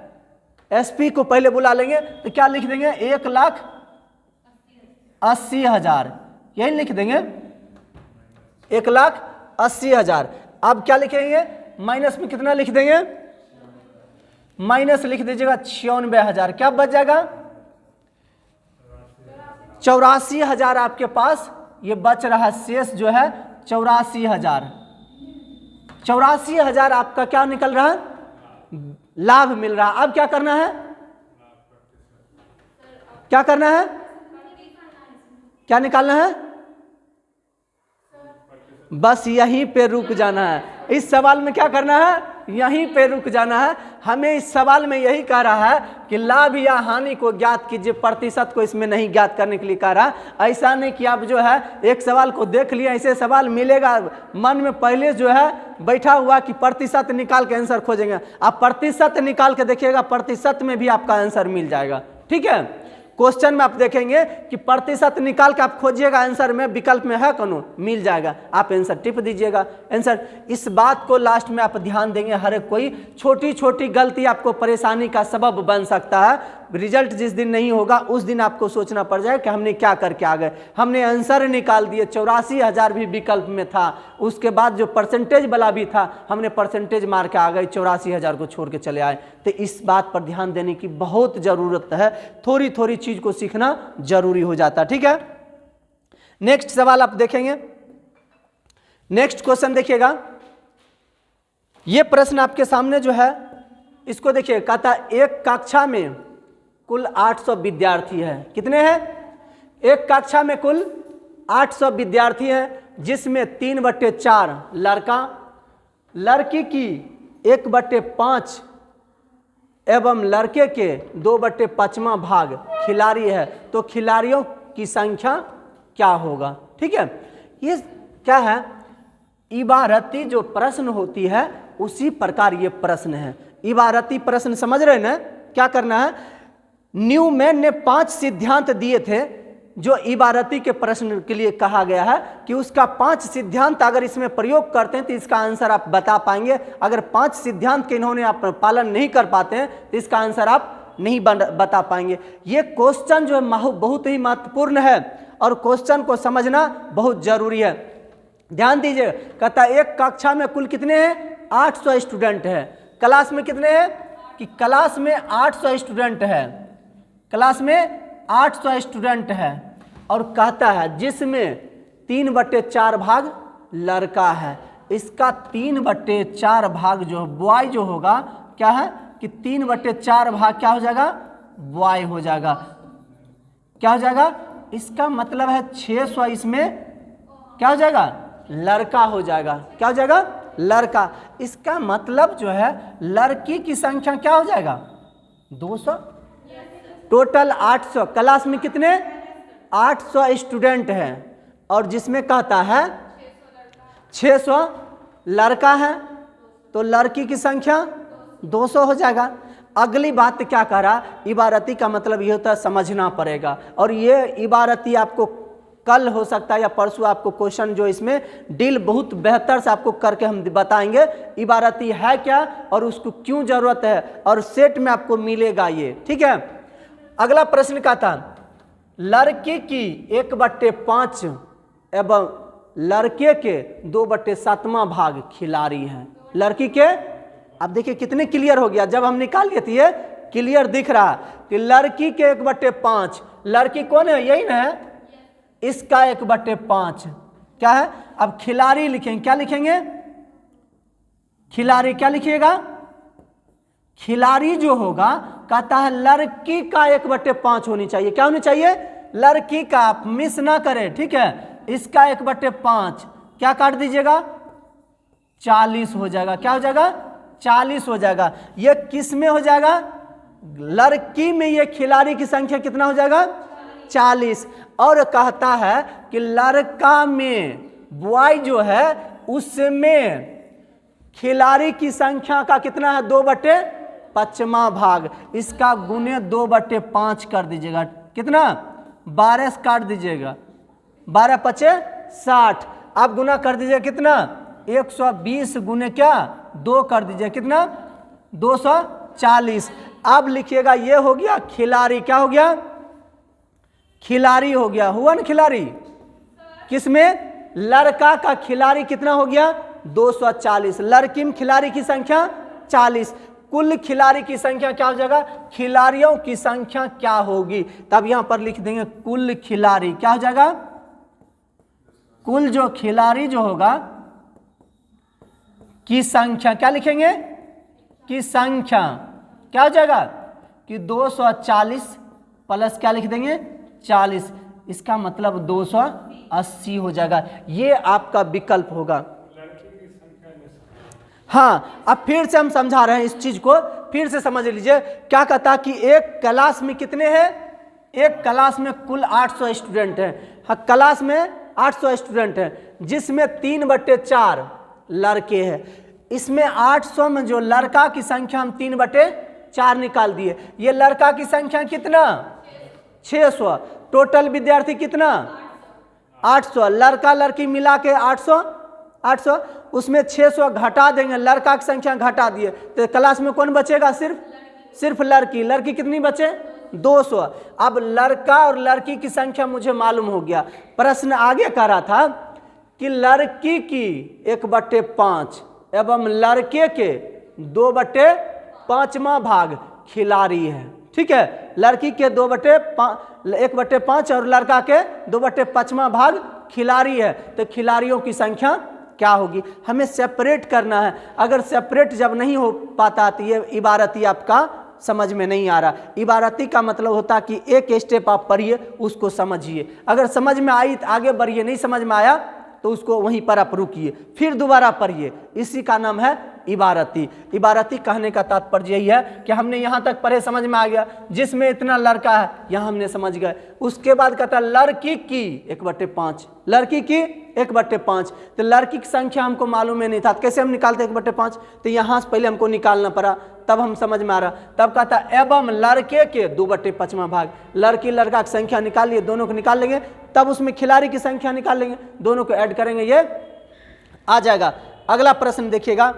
एसपी को पहले बुला लेंगे तो क्या लिख देंगे, 1,80,000 यही लिख देंगे, 1,80,000। अब क्या लिखेंगे, माइनस में कितना लिख देंगे, माइनस लिख दीजिएगा 96,000। क्या बच जाएगा, 84,000 आपके पास ये बच रहा है। शेष जो है 84,000। 84,000 आपका क्या निकल रहा है, लाभ मिल रहा है। अब क्या करना है, क्या करना है, क्या निकालना है, बस यहीं पे रुक जाना है। इस सवाल में क्या करना है, यहीं पे रुक जाना है। हमें इस सवाल में यही कह रहा है कि लाभ या हानि को ज्ञात कीजिए, प्रतिशत को इसमें नहीं ज्ञात करने के लिए कह रहा है। ऐसा नहीं कि आप जो है एक सवाल को देख लिया, ऐसे सवाल मिलेगा मन में पहले जो है बैठा हुआ कि प्रतिशत निकाल के आंसर खोजेंगे। आप प्रतिशत निकाल के देखिएगा, प्रतिशत में भी आपका आंसर मिल जाएगा, ठीक है। क्वेश्चन में आप देखेंगे कि प्रतिशत निकाल के आप खोजिएगा, आंसर में विकल्प में है कौन, मिल जाएगा, आप आंसर टिप दीजिएगा आंसर। इस बात को लास्ट में आप ध्यान देंगे, हर एक कोई छोटी छोटी गलती आपको परेशानी का सबब बन सकता है। रिजल्ट जिस दिन नहीं होगा उस दिन आपको सोचना पड़ जाए कि हमने क्या करके आ गए। हमने आंसर निकाल दिए, 84,000 भी विकल्प में था, उसके बाद जो परसेंटेज वाला भी था हमने परसेंटेज मार के आ गए, 84,000 को छोड़ के चले आए। तो इस बात पर ध्यान देने की बहुत ज़रूरत है, थोड़ी थोड़ी चीज़ को सीखना जरूरी हो जाता है, ठीक है। नेक्स्ट सवाल आप देखेंगे, नेक्स्ट क्वेश्चन देखिएगा। ये प्रश्न आपके सामने जो है इसको देखिए, कहता एक कक्षा में कुल 800 विद्यार्थी हैं। कितने हैं, एक कक्षा में कुल 800 विद्यार्थी हैं, जिसमें 3/4 लड़का, लड़की की 1/5 एवं लड़के के 2/5वां भाग खिलाड़ी है। तो खिलाड़ियों की संख्या क्या होगा, ठीक है। ये क्या है, इबारती जो प्रश्न होती है उसी प्रकार ये प्रश्न है। इबारती प्रश्न समझ रहे हैं ना, क्या करना है, न्यूमैन ने 5 सिद्धांत दिए थे जो इबारती के प्रश्न के लिए कहा गया है कि उसका 5 सिद्धांत अगर इसमें प्रयोग करते हैं तो इसका आंसर आप बता पाएंगे। अगर 5 सिद्धांत के इन्होंने आप पालन नहीं कर पाते हैं तो इसका आंसर आप नहीं बता पाएंगे। ये क्वेश्चन जो है बहुत ही महत्वपूर्ण है और क्वेश्चन को समझना बहुत जरूरी है। ध्यान दीजिए, कहता है एक कक्षा में कुल कितने हैं, 800 स्टूडेंट है। क्लास में कितने हैं कि क्लास में 800 स्टूडेंट है, क्लास में 800 स्टूडेंट है। और कहता है जिसमें 3/4 भाग लड़का है। इसका 3/4 भाग जो बॉय जो होगा क्या है कि 3/4 भाग क्या हो जाएगा, बॉय हो जाएगा। क्या हो जाएगा, इसका मतलब है 600 इसमें क्या हो जाएगा, लड़का हो जाएगा। क्या हो जाएगा, लड़का। इसका मतलब जो है लड़की की संख्या क्या हो जाएगा 200, टोटल 800। क्लास में कितने 800 स्टूडेंट हैं और जिसमें कहता है 600 लड़का है तो लड़की की संख्या 200 हो जाएगा। अगली बात क्या कह रहा, इबारती का मतलब ये होता है समझना पड़ेगा। और ये इबारती आपको कल हो सकता है या परसों आपको क्वेश्चन जो इसमें डील बहुत बेहतर से आपको करके हम बताएंगे इबारती है क्या और उसको क्यों जरूरत है और सेट में आपको मिलेगा ये, ठीक है। अगला प्रश्न का था लड़की की 1/5 एवं लड़के के 2/7 भाग खिलाड़ी हैं। लड़की के, अब देखिए कितने क्लियर हो गया, जब हम निकाल लिए थे ये क्लियर दिख रहा कि लड़की के 1/5, लड़की कौन है यही ना है, इसका 1/5 क्या है। अब खिलाड़ी लिखेंगे, क्या लिखेंगे खिलाड़ी, क्या लिखिएगा खिलाड़ी जो होगा कहता है लड़की का 1/5 होनी चाहिए, क्या होनी चाहिए लड़की का, आप मिस ना करें, ठीक है। इसका 1/5 क्या काट दीजिएगा 40 हो जाएगा, क्या हो जाएगा 40 हो जाएगा। ये किस में हो जाएगा, लड़की में ये खिलाड़ी की संख्या कितना हो जाएगा 40। और कहता है कि लड़का में बॉय जो है उसमें खिलाड़ी की संख्या का कितना है 2/5 भाग, इसका गुने 2/5 कर दीजिएगा, कितना 12 से काट दीजिएगा, 12 × 5 = 60। आप गुना कर दीजिएगा कितना 120 गुने क्या 2 कर दीजिए, कितना 240। अब लिखिएगा ये हो गया खिलाड़ी, क्या हो गया खिलाड़ी हो गया, हुआ ना खिलाड़ी, किसमें लड़का का खिलाड़ी कितना हो गया 240, लड़की में खिलाड़ी की संख्या 40, कुल खिलाड़ी की संख्या क्या हो जाएगा, खिलाड़ियों की संख्या क्या होगी, तब यहां पर लिख देंगे कुल खिलाड़ी, क्या हो जाएगा कुल जो खिलाड़ी जो होगा की संख्या, क्या लिखेंगे की संख्या क्या हो जाएगा कि 240 प्लस क्या लिख देंगे 40, इसका मतलब 280 हो जाएगा। ये आपका विकल्प होगा। हाँ, अब फिर से हम समझा रहे हैं इस चीज को, फिर से समझ लीजिए। क्या कहता कि एक क्लास में कितने हैं, एक क्लास में कुल 800 स्टूडेंट हैं। हाँ, क्लास में 800 स्टूडेंट हैं जिसमें 3/4 लड़के हैं। इसमें 800 में जो लड़का की संख्या हम 3/4 निकाल दिए। ये लड़का की संख्या कितना 600, टोटल विद्यार्थी कितना 800, लड़का लड़की मिला के 800, उसमें 600 घटा देंगे, लड़का की संख्या घटा दिए तो क्लास में कौन बचेगा, सिर्फ लड़की। लड़की कितनी बचे 200। अब लड़का और लड़की की संख्या मुझे मालूम हो गया। प्रश्न आगे कह रहा था कि लड़की की 1/5 एवं लड़के के 2/5 भाग खिलाड़ी है, ठीक है। लड़की के 1/5 और लड़का के 2/5 भाग खिलाड़ी है, तो खिलाड़ियों की संख्या क्या होगी, हमें सेपरेट करना है। अगर सेपरेट जब नहीं हो पाता तो ये इबारती आपका समझ में नहीं आ रहा। इबारती का मतलब होता कि एक स्टेप आप पढ़िए उसको समझिए, अगर समझ में आई तो आगे बढ़िए, नहीं समझ में आया तो उसको वहीं पर आप रुकिए, फिर दोबारा पढ़िए। इसी का नाम है इबारती। इबारती कहने का तात्पर्य यही है कि हमने यहाँ तक पढ़े समझ में आ गया, जिसमें इतना लड़का है यहाँ हमने समझ गए। उसके बाद कहता लड़की की 1/5, लड़की की 1/5, तो लड़की की संख्या हमको मालूम ही नहीं था, कैसे हम निकालते 1/5, तो यहाँ से पहले हमको निकालना पड़ा, तब हम समझ में आ रहा। तब कहता एवं लड़के के 2/5 भाग, लड़की लड़का की संख्या निकाल लिए, दोनों को निकाल लेंगे, तब उसमें खिलाड़ी की संख्या निकाल लेंगे, दोनों को ऐड करेंगे, ये आ जाएगा। अगला प्रश्न देखिएगा,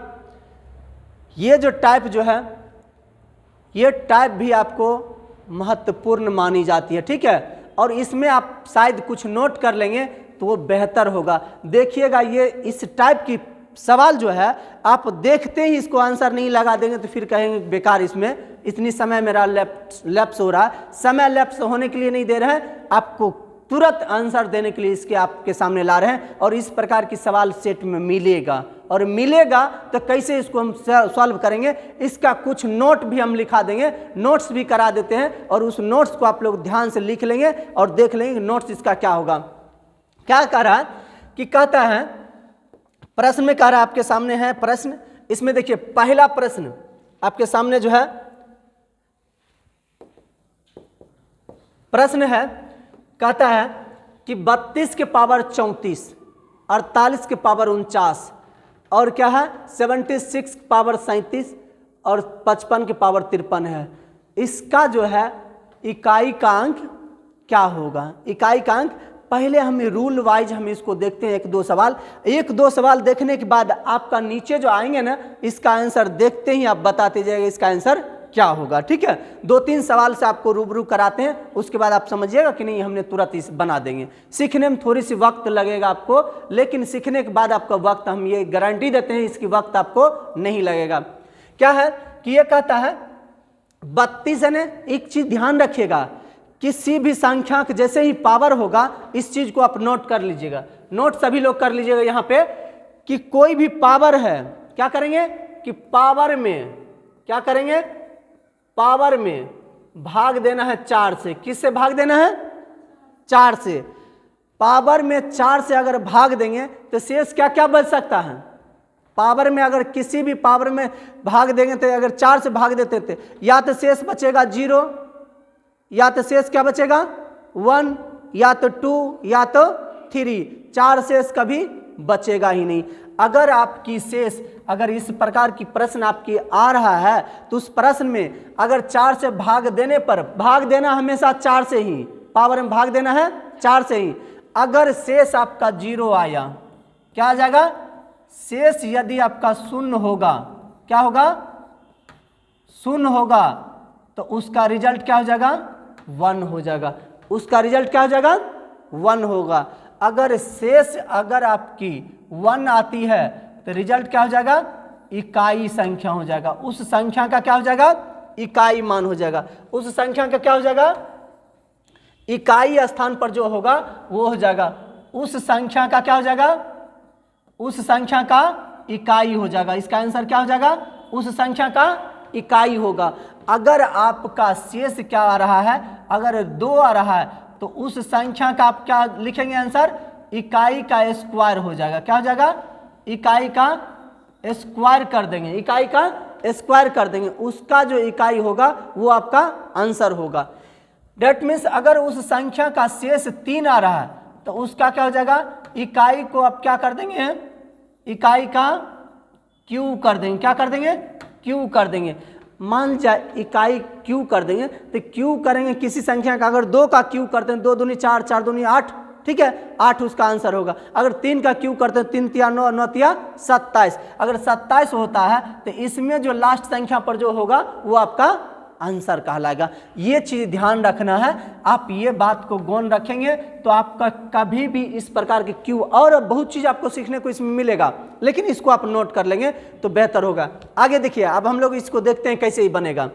ये जो टाइप जो है ये टाइप भी आपको महत्वपूर्ण मानी जाती है, ठीक है, और इसमें आप शायद कुछ नोट कर लेंगे तो वो बेहतर होगा। देखिएगा ये इस टाइप की सवाल जो है आप देखते ही इसको आंसर नहीं लगा देंगे तो फिर कहेंगे बेकार, इसमें इतनी समय मेरा लैप्स हो रहा है। समय लैप्स होने के लिए नहीं दे रहे हैं, आपको तुरंत आंसर देने के लिए इसके आपके सामने ला रहे हैं। और इस प्रकार की सवाल सेट में मिलेगा, और मिलेगा तो कैसे इसको हम सॉल्व करेंगे, इसका कुछ नोट भी हम लिखा देंगे, नोट्स भी करा देते हैं, और उस नोट्स को आप लोग ध्यान से लिख लेंगे और देख लेंगे नोट्स इसका क्या होगा। क्या कह रहा है कि कहता है प्रश्न में कह रहा है, आपके सामने है प्रश्न। इसमें देखिए पहला प्रश्न आपके सामने जो है प्रश्न है, कहता है कि 32 के पावर 34, 48 के पावर 49 और क्या है 76 के पावर 37 और 55 के पावर 53 है। इसका जो है इकाई का अंक क्या होगा? इकाई का अंक पहले हमें रूल वाइज हम इसको देखते हैं, एक दो सवाल देखने के बाद आपका नीचे जो आएंगे ना, इसका आंसर देखते ही आप बताते जाइएगा इसका आंसर क्या होगा। ठीक है, 2-3 सवाल से आपको रूबरू कराते हैं, उसके बाद आप समझिएगा कि नहीं हमने तुरंत इस बना देंगे। सीखने में थोड़ी सी वक्त लगेगा आपको, लेकिन सीखने के बाद आपका वक्त, हम ये गारंटी देते हैं इसकी वक्त आपको नहीं लगेगा। क्या है कि ये कहता है 32 है ना, एक चीज ध्यान रखिएगा, किसी भी संख्या के जैसे ही पावर होगा, इस चीज को आप नोट कर लीजिएगा, नोट सभी लोग कर लीजिएगा यहाँ पे, कि कोई भी पावर है, क्या करेंगे कि पावर में क्या करेंगे, पावर में भाग देना है 4 से। किससे भाग देना है? 4 से। पावर में 4 से अगर भाग देंगे तो शेष क्या क्या बच सकता है? पावर में अगर किसी भी पावर में भाग देंगे तो अगर 4 से भाग देते थे, या तो शेष बचेगा 0, या तो शेष क्या बचेगा 1, या तो 2, या तो 3, 4 शेष कभी बचेगा ही नहीं। अगर आपकी शेष, अगर इस प्रकार की प्रश्न आपकी आ रहा है तो उस प्रश्न में अगर 4 से भाग देने पर, भाग देना हमेशा 4 से ही, पावर में भाग देना है 4 से ही। अगर शेष आपका 0 आया, क्या आ जाएगा? शेष यदि आपका 0 होगा, क्या होगा? 0 होगा, तो उसका रिजल्ट क्या हो जाएगा? 1 हो जाएगा। उसका रिजल्ट क्या हो जाएगा? 1 होगा। अगर शेष अगर आपकी 1 आती है तो रिजल्ट क्या हो जाएगा? इकाई संख्या हो जाएगा। उस संख्या का क्या हो जाएगा? इकाई मान हो जाएगा। उस संख्या का क्या हो जाएगा? इकाई स्थान पर जो होगा वो हो जाएगा। उस संख्या का क्या हो जाएगा? उस संख्या का इकाई हो जाएगा। इसका आंसर क्या हो जाएगा? उस संख्या का इकाई होगा। अगर आपका शेष क्या आ रहा है? अगर 2 आ रहा है तो उस संख्या का आप क्या लिखेंगे आंसर? इकाई का स्क्वायर हो जाएगा। क्या हो जाएगा? इकाई का स्क्वायर कर देंगे, इकाई का स्क्वायर कर देंगे। उसका जो इकाई होगा वो आपका आंसर होगा। डेट मीन्स अगर उस संख्या का शेष 3 आ रहा है तो उसका क्या हो जाएगा? इकाई को आप क्या कर देंगे? इकाई का क्यू कर देंगे। क्या कर देंगे? क्यू कर देंगे। मान जाए इकाई क्यू कर देंगे तो क्यू करेंगे किसी संख्या का, अगर 2 का क्यू करते हैं 2 दूनी 4, 4 दूनी 8, ठीक है, 8 उसका आंसर होगा। अगर 3 का क्यू करते हैं 3 तिया 9, 9 तिया 27, अगर 27 होता है तो इसमें जो लास्ट संख्या पर जो होगा वो आपका आंसर कहलाएगा। ये चीज ध्यान रखना है। आप ये बात को गौन रखेंगे तो आपका कभी भी इस प्रकार के क्यू, और बहुत चीज आपको सीखने को इसमें मिलेगा, लेकिन इसको आप नोट कर लेंगे तो बेहतर होगा। आगे देखिए, अब हम लोग इसको देखते हैं कैसे ही बनेगा।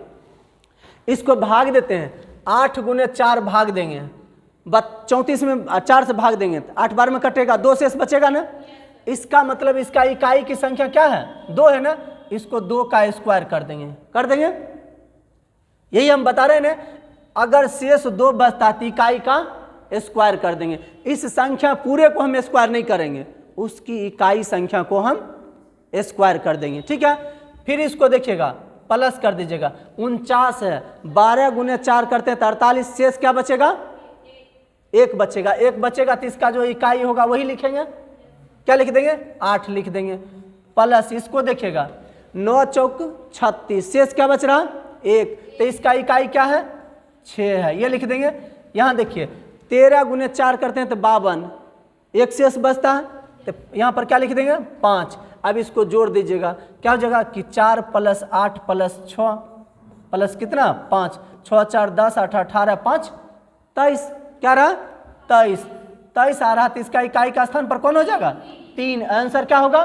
इसको भाग देते हैं, 8 गुने 4 भाग देंगे, 34 में 4 से भाग देंगे, 8 बार में कटेगा, 2 शेष बचेगा ना। इसका मतलब इसका इकाई की संख्या क्या है? 2 है ना। इसको 2 का स्क्वायर कर देंगे, कर देंगे। यही हम बता रहे हैं ना, अगर शेष 2 बचता तो इकाई का स्क्वायर कर देंगे। इस संख्या पूरे को हम स्क्वायर नहीं करेंगे, उसकी इकाई संख्या को हम स्क्वायर कर देंगे, ठीक है। फिर इसको देखिएगा, प्लस कर दीजिएगा, 49 है, 12 गुने 4 करते हैं तो 48, शेष क्या बचेगा? 1 बचेगा। 1 बचेगा तो इसका जो इकाई होगा वही लिखेंगे। क्या लिख देंगे? 8 लिख देंगे। प्लस इसको देखिएगा, 9 चौक 36, शेष क्या बच रहा? 1, तो इसका इकाई क्या है? 6 है, ये लिख देंगे। यहाँ देखिए 13 गुने 4 करते हैं तो 52, 1 शेष बचता है तो यहाँ पर क्या लिख देंगे? 5। अब इसको जोड़ दीजिएगा, क्या हो जाएगा कि 4 + 8 + 6 प्लस कितना? 5, 6 4 10, 8 18, 5 23, क्या रहा? 23, 23 आ रहा तो इसका इकाई का स्थान पर कौन हो जाएगा? 3। आंसर क्या होगा?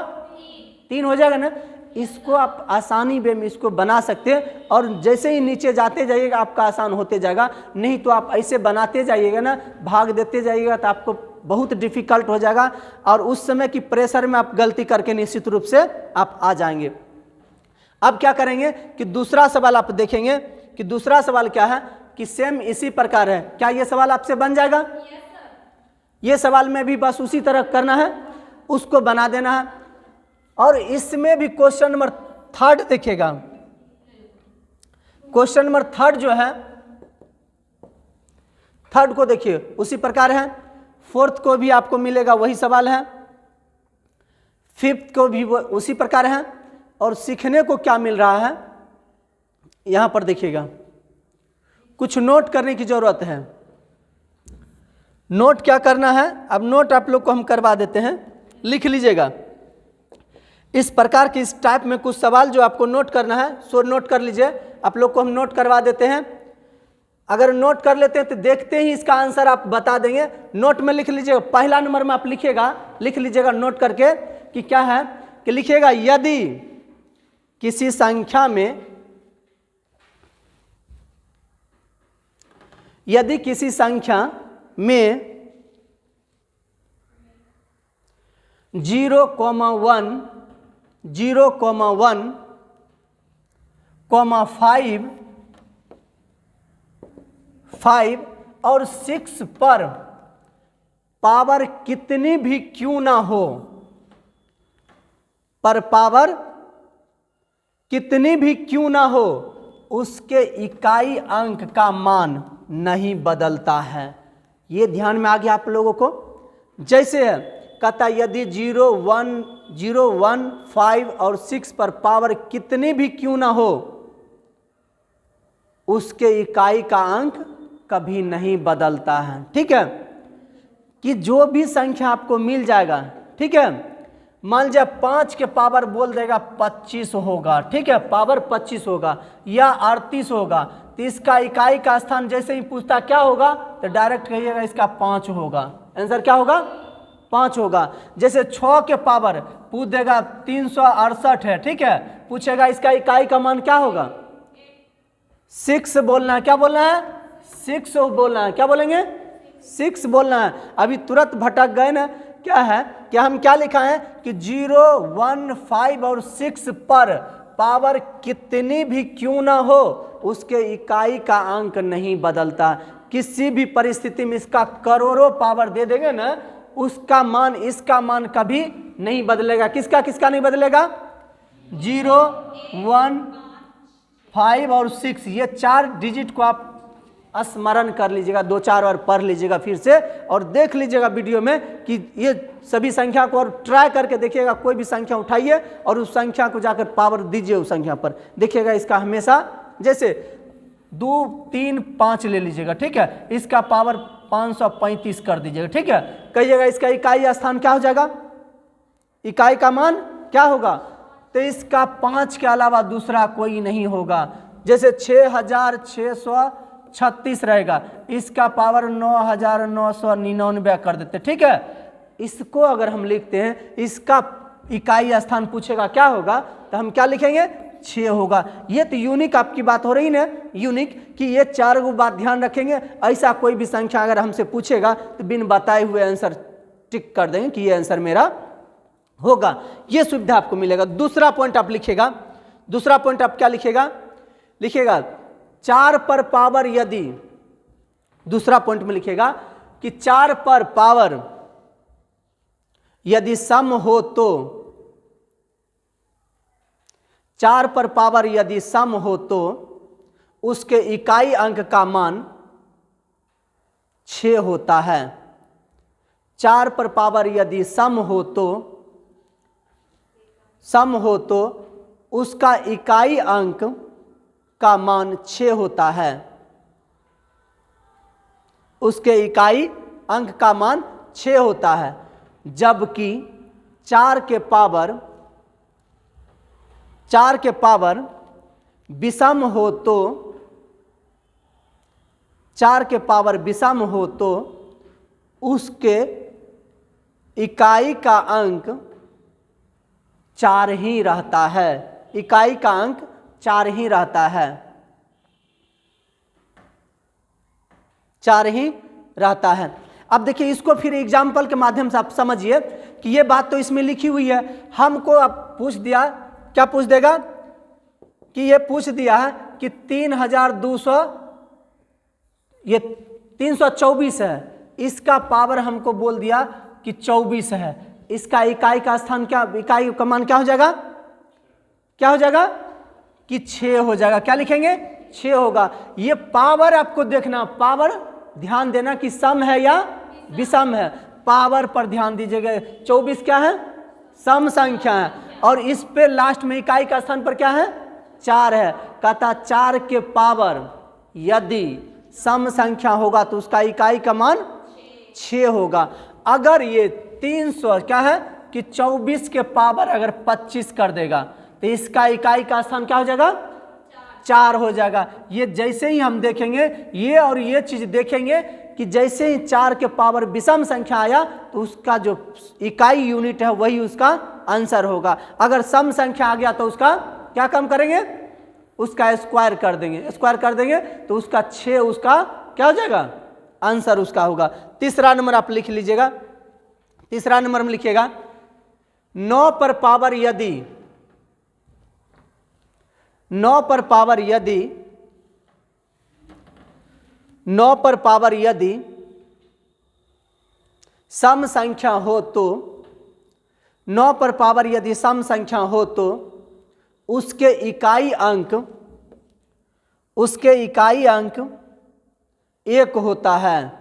3 हो जाएगा ना। इसको आप आसानी वे में इसको बना सकते हैं, और जैसे ही नीचे जाते जाइएगा आपका आसान होते जाएगा। नहीं तो आप ऐसे बनाते जाइएगा ना, भाग देते जाइएगा तो आपको बहुत डिफिकल्ट हो जाएगा, और उस समय की प्रेशर में आप गलती करके निश्चित रूप से आप आ जाएंगे। अब क्या करेंगे कि दूसरा सवाल आप देखेंगे कि दूसरा सवाल क्या है कि सेम इसी प्रकार है। क्या ये सवाल आपसे बन जाएगा? ये सवाल में भी बस उसी तरह करना है, उसको बना देना है। और इसमें भी क्वेश्चन नंबर 3 देखिएगा। क्वेश्चन नंबर 3 जो है, 3 को देखिए उसी प्रकार है। 4th को भी आपको मिलेगा वही सवाल है, 5th को भी उसी प्रकार है। और सीखने को क्या मिल रहा है यहां पर देखिएगा, कुछ नोट करने की जरूरत है। नोट क्या करना है, अब नोट आप लोग को हम करवा देते हैं, लिख लीजिएगा। इस प्रकार के इस टाइप में कुछ सवाल जो आपको नोट करना है सो नोट कर लीजिए। आप लोग को हम नोट करवा देते हैं। अगर नोट कर लेते हैं तो देखते ही इसका आंसर आप बता देंगे। नोट में लिख लीजिएगा, पहला नंबर में आप लिख लीजिएगा नोट करके कि क्या है, कि लिखिएगा यदि किसी संख्या में 0,1, 0,1, 5 और 6 पर पावर कितनी भी क्यों ना हो, पर पावर कितनी भी क्यों ना हो, उसके इकाई अंक का मान नहीं बदलता है। ये ध्यान में आ गया आप लोगों को। जैसे है कहता यदि 0, 1, 5 और 6 पर पावर कितनी भी क्यों ना हो, उसके इकाई का अंक कभी नहीं बदलता है। ठीक है, कि जो भी संख्या आपको मिल जाएगा, ठीक है, मान लीजिए 5 के पावर बोल देगा 25 होगा, ठीक है, पावर 25 होगा या 38 होगा, तो इसका इकाई का स्थान जैसे ही पूछता क्या होगा तो डायरेक्ट कहिएगा इसका 5 होगा। आंसर क्या होगा, 5 होगा। जैसे 6 के पावर पूछ देगा 368 है, ठीक है, पूछेगा इसका इकाई का मान क्या होगा, 6 बोलना है। क्या बोलना है, 6 बोलना है। क्या बोलेंगे, 6 बोलना है। अभी तुरंत भटक गए ना, क्या है कि हम क्या लिखा है कि 0, 1, 5 और 6 पर पावर कितनी भी क्यों ना हो, उसके इकाई का अंक नहीं बदलता। किसी भी परिस्थिति में इसका करोड़ों पावर दे देंगे ना, उसका मान इसका मान कभी नहीं बदलेगा। किसका किसका नहीं बदलेगा, 0, 1, 5 और 6, ये 4 डिजिट को आप स्मरण कर लीजिएगा, 2-4 बार पढ़ लीजिएगा फिर से और देख लीजिएगा वीडियो में कि ये सभी संख्या को, और ट्राई करके देखिएगा। कोई भी संख्या उठाइए और उस संख्या को जाकर पावर दीजिए उस संख्या पर, देखिएगा इसका हमेशा, जैसे 2, 3, 5 ले लीजिएगा, ठीक है, इसका पावर 535 कर दीजिएगा, ठीक है, कहिएगा इसका इकाई स्थान क्या हो जाएगा, इकाई का मान क्या होगा, तो इसका 5 के अलावा दूसरा कोई नहीं होगा। जैसे 6636 रहेगा, इसका पावर 9999 कर देते, ठीक है। इसको अगर हम लिखते हैं, इसका इकाई स्थान पूछेगा क्या होगा, तो हम क्या लिखेंगे, 6 होगा। ये तो यूनिक आपकी बात हो रही ना, यूनिक, कि ये 4 गो बात ध्यान रखेंगे। ऐसा कोई भी संख्या अगर हमसे पूछेगा तो बिन बताए हुए आंसर टिक कर देंगे कि ये आंसर मेरा होगा। ये सुविधा आपको मिलेगा। दूसरा पॉइंट आप लिखिएगा, दूसरा पॉइंट आप क्या लिखिएगा, लिखिएगा 4 पर पावर यदि, दूसरा पॉइंट में लिखिएगा कि 4 पर पावर यदि सम हो तो, 4 पर पावर यदि सम हो तो उसके इकाई अंक का मान 6 होता है। 4 पर पावर यदि सम हो तो उसका इकाई अंक का मान 6 होता है। उसके इकाई अंक का मान 6 होता है। जबकि 4 के पावर विषम हो तो, 4 के पावर विषम हो तो उसके इकाई का अंक 4 ही रहता है। इकाई का अंक 4 ही रहता है, 4 ही रहता है। अब देखिए इसको फिर एग्जाम्पल के माध्यम से आप समझिए कि ये बात तो इसमें लिखी हुई है। हमको अब पूछ दिया, क्या पूछ देगा कि ये पूछ दिया है कि 3200, ये 324 है, इसका पावर हमको बोल दिया कि 24 है। इसका इकाई का स्थान क्या, इकाई का मान क्या हो जाएगा, क्या हो जाएगा कि 6 हो जाएगा। क्या लिखेंगे, 6 होगा। ये पावर आपको देखना, पावर ध्यान देना कि सम है या विषम है, पावर पर ध्यान दीजिएगा। 24 क्या है, सम संख्या है, और इस पे लास्ट में इकाई का स्थान पर क्या है, 4 है। कहता 4 के पावर यदि सम संख्या होगा तो उसका इकाई का मान 6 होगा। अगर ये 300 क्या है कि 24 के पावर अगर 25 कर देगा तो इसका इकाई का स्थान क्या हो जाएगा, 4 हो जाएगा। ये जैसे ही हम देखेंगे, ये और ये चीज देखेंगे कि जैसे ही 4 के पावर विषम संख्या आया तो उसका जो इकाई यूनिट है वही उसका आंसर होगा। अगर सम संख्या आ गया तो उसका क्या कम करेंगे, उसका स्क्वायर कर देंगे, स्क्वायर कर देंगे तो उसका 6 उसका क्या हो जाएगा, आंसर उसका होगा। तीसरा नंबर आप लिख लीजिएगा, तीसरा नंबर में लिखिएगा 9 पर पावर यदि 9 पर पावर यदि 9 पर पावर यदि सम संख्या हो तो 9 पर पावर यदि सम संख्या हो तो उसके इकाई अंक 1 होता है।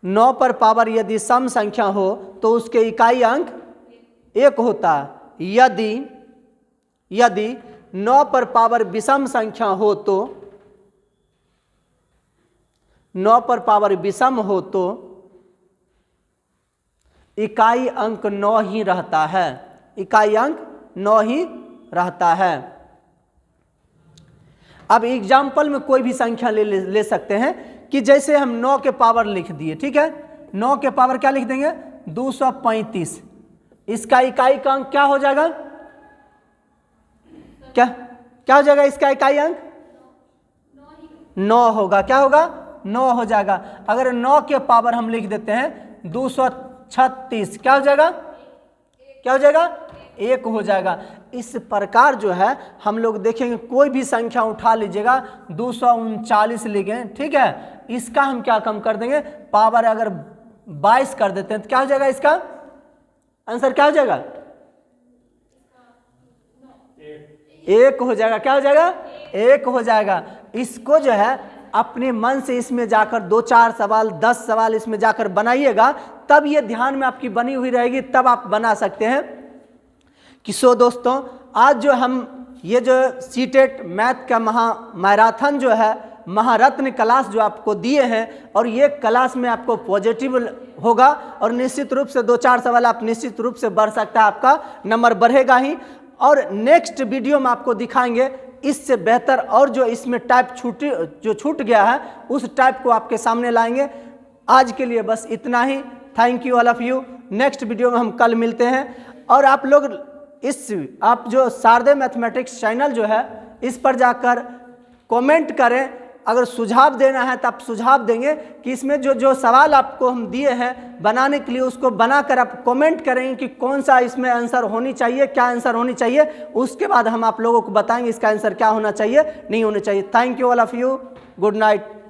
9 पर पावर यदि सम संख्या हो तो उसके इकाई अंक 1 होता है। यदि 9 पर पावर विषम संख्या हो तो 9 पर पावर विषम हो तो इकाई अंक 9 ही रहता है, इकाई अंक 9 ही रहता है। अब एग्जाम्पल में कोई भी संख्या ले सकते हैं कि जैसे हम 9 के पावर लिख दिए, ठीक है, 9 के पावर क्या लिख देंगे, 235। इसका इकाई का अंक क्या हो जाएगा, क्या हो जाएगा, इसका इकाई अंक 9 होगा। क्या होगा, 9 हो जाएगा। अगर 9 के पावर हम लिख देते हैं 236, क्या हो जाएगा, क्या हो जाएगा, 1 हो जाएगा। इस प्रकार जो है हम लोग देखेंगे, कोई भी संख्या उठा लीजिएगा, 239 लिखें, ठीक है, इसका हम क्या कम कर देंगे, पावर अगर 22 कर देते हैं तो क्या हो जाएगा, इसका आंसर क्या हो जाएगा, 1 हो जाएगा। क्या हो जाएगा, 1 हो जाएगा। इसको जो है अपने मन से इसमें जाकर 2-4 सवाल 10 सवाल इसमें जाकर बनाइएगा, तब ये ध्यान में आपकी बनी हुई रहेगी, तब आप बना सकते हैं। कि सो दोस्तों, आज जो हम ये जो सीटेट मैथ का मैराथन जो है, महारत्न क्लास जो आपको दिए हैं, और ये क्लास में आपको पॉजिटिव होगा और निश्चित रूप से 2-4 सवाल आप निश्चित रूप से बढ़ सकता है, आपका नंबर बढ़ेगा ही। और नेक्स्ट वीडियो में आपको दिखाएंगे इससे बेहतर, और जो इसमें टाइप छूट गया है उस टाइप को आपके सामने लाएंगे। आज के लिए बस इतना ही। Thank you all of you. Next video में हम कल मिलते हैं। और आप लोग आप जो शारदे मैथमेटिक्स चैनल जो है, इस पर जाकर कमेंट करें। अगर सुझाव देना है तो आप सुझाव देंगे कि इसमें जो सवाल आपको हम दिए हैं बनाने के लिए, उसको बनाकर आप कमेंट करेंगे कि कौन सा इसमें आंसर होनी चाहिए, क्या आंसर होनी चाहिए। उसके बाद हम आप लोगों को बताएंगे इसका आंसर क्या होना चाहिए, नहीं होना चाहिए। Thank you all of you. Good night.